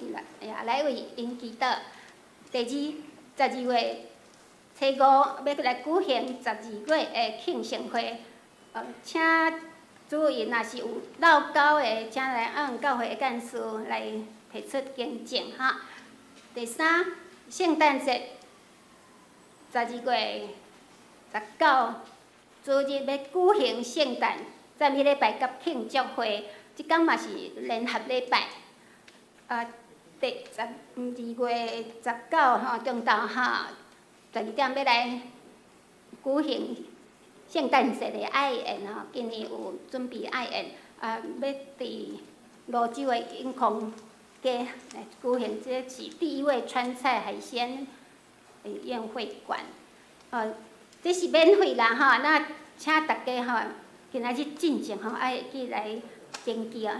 来为因祈祷。第二，12月初5要来举行12月的庆生会，请主因若是有老高的，请来按教会的干事来提出见证哈。第三，圣诞节12月19，主日要举行圣诞赞美礼拜甲庆祝会，即天嘛是联合礼拜。第12月19吼中昼哈12点要来举行圣诞节的爱宴吼，今年有准备爱宴，要伫泸州的英空街来举行，这是第1位川菜海鲜宴会馆。这是免费啦吼，那请大家吼，今仔日进前吼爱去来登记哦，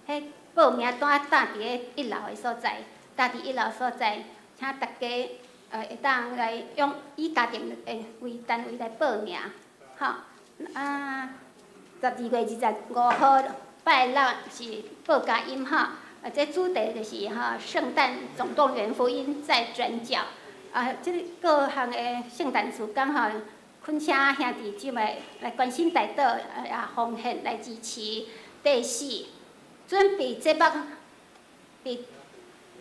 迄报名单搭伫咧1楼的所在，搭伫1楼所在，请大家会当来用以家庭为单位来报名，吼12月25号拜六是报佳音吼，这主题就是圣诞总动员福音再转角，即各项的圣诞时间吼，恳请兄弟姊妹来关心台岛，奉献来支持。第4，准备节目，伫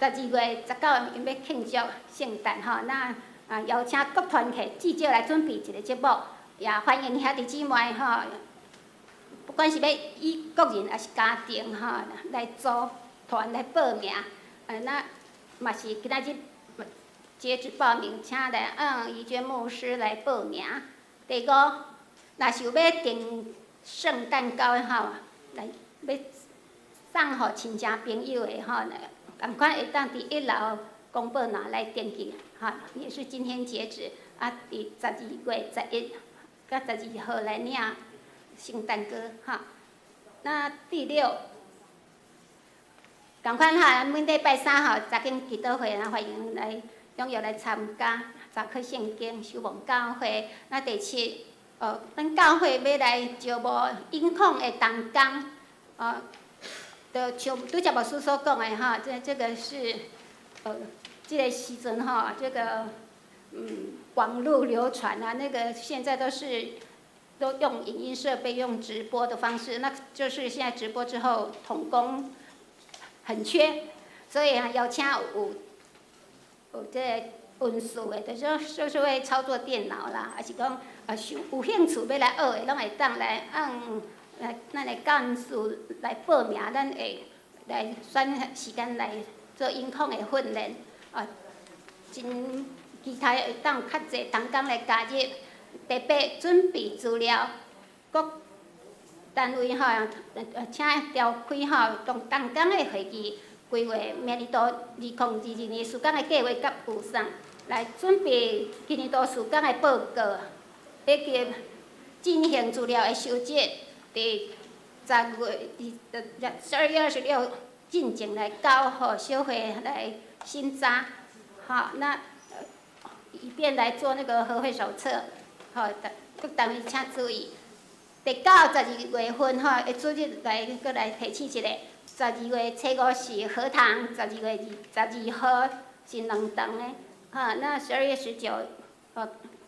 12月19因要庆祝圣诞吼，那邀请各团体至少来准备一个节目，也欢迎兄弟姊妹吼，不管是要以个人还是家庭吼来组团来报名，那嘛是今仔日截止报名，请来怡娟牧师来报名。第5，若是有要订圣诞糕的吼，来要送互亲戚朋友的吼，赶快会当伫1楼公报栏来登记，也是今天截止，伫12月11到12号来领圣诞歌，那第6，赶快每礼拜3早间祈祷会，欢迎来踊跃来参加查考圣经、守望教会。那第7，咱教会要来招募音控的同工，就像拄则牧师所讲的哈，这个是这个时阵哈，这个网络流传啊，那个现在都用影音设备，用直播的方式，那就是现在直播之后，同工很缺，所以邀请有这文书的，就是会操作电脑啦，还是讲有兴趣要来学的，拢会当来咱的干事来报名，咱会来选时间来做音控的训练，真其他会当较侪同工来加入，特别准备资料，各单位请召开同工的会议，规划明年度2022年施工的计划甲预算，来准备今年度施工的报告，以及进行资料的收集，伫12月26进前来交予小会来审查，那以便来做那个合会手册，各单位请注意。第12月份的主日搁来提醒一下，12月初5是荷塘，12月12号是两堂的，那12月19，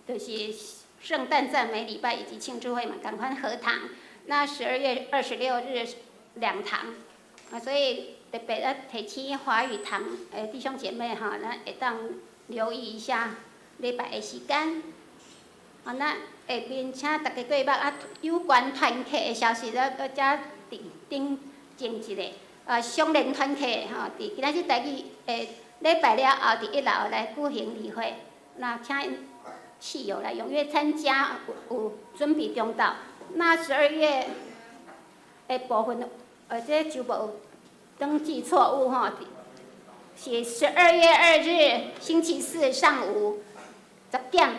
就是圣诞赞美礼拜以及庆祝会嘛，赶快荷塘。那12月26日2堂，所以特别要提醒华语堂的弟兄姐妹咱会当留意一下礼拜的时间。那下面请大家过目有关团契的消息，搁遮顶前一个相连团契伫今仔日台语礼拜了后，伫1楼来举行例会，那请亲友来踊跃参加，有准备中道。那12月的部分，这就无有登记错误是12月2日星期四上午10点，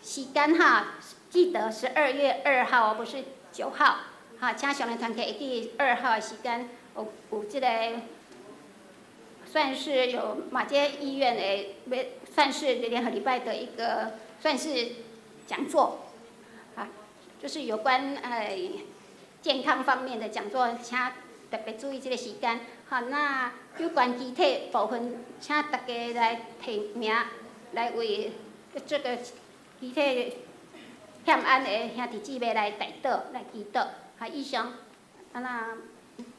时间记得12月2号，不是9号，请上联团契会记2号的时间，有这个算是有马街医院的，算是联合礼拜的一个算是讲座，就是有关健康方面的讲座，请特别注意这个时间。那有关具体部分，请大家来提名，来为这个具体欠安的兄弟姊妹来代祷、来祈祷。以上，那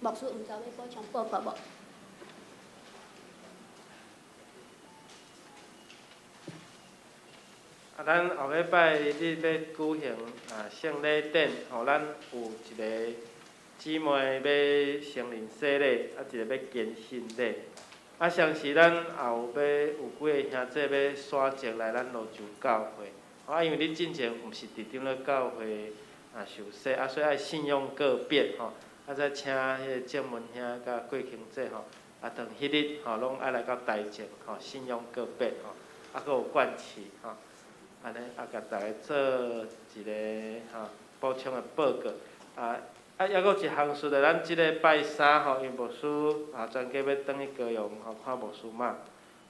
牧师，毋知要补充报告无？咱后礼拜日要举行圣礼典，咱有一个姊妹要成人洗礼，一个要捐心礼。相信咱后要有几个兄弟要选择来咱罗州教会。因为你进前毋是伫踮咧教会受洗，所以爱信用个别再请迄个正文兄甲贵卿姐当迄日拢爱来到台前信用个别搁有冠旗安尼甲大家做一个补充的报告还佫一项事的，咱即个拜3因为牧师专家要转去高雄看牧师嘛，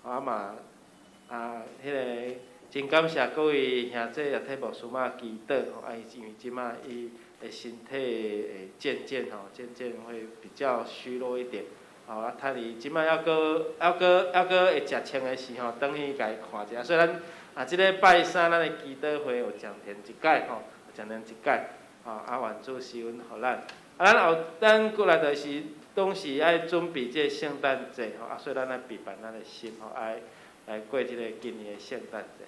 嘛迄个真感谢各位兄弟也替牧师嘛祈祷因为即摆伊的身体会渐渐会比较虚弱一点他哩即摆还佫会食清的时转去甲伊看一下，所以咱即个拜3咱的祈祷会有讲填一解讲填一解愿主施恩互咱咱过来就是拢是爱准备这个圣诞节所以咱爱备办咱的心爱来过即个今年的圣诞节。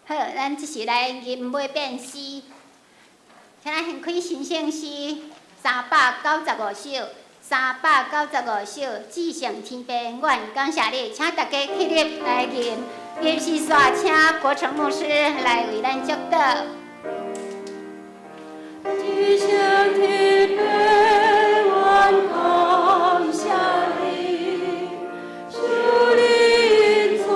好，咱即是来吟尾变诗，请咱先开新圣诗395首，395首，至圣天父，愿感谢你，请大家起立来吟。吟诗煞请国成牧师来为咱祝祷。至圣天父，愿感谢你，受你恩宠。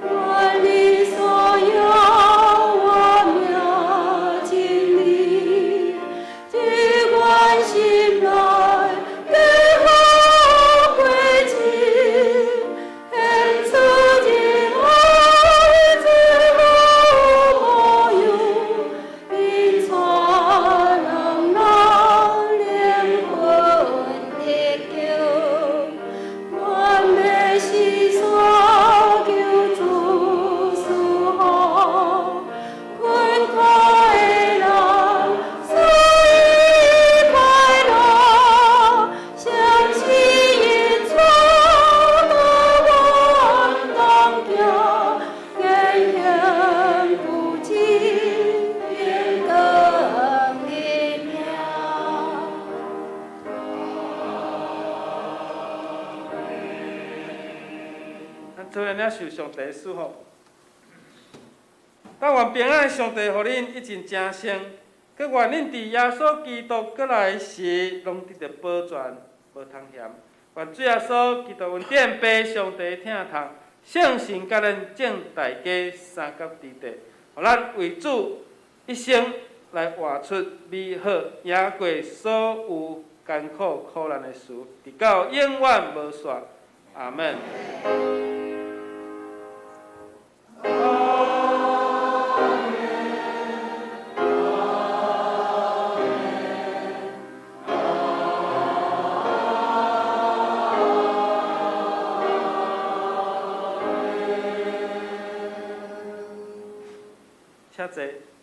万里所有我渺尽力。咱做咱受上帝的祝福。但愿平安的上帝，互恁一尽正生，佮愿恁伫耶稣基督过来时，拢得到保全，无通嫌。愿主耶稣基督恩典、爸上帝疼痛，圣神甲咱正大家三角之地，互咱为主一生来活出美好，赢过所有艰苦苦难的事，直到永远无煞。阿门。谢谢。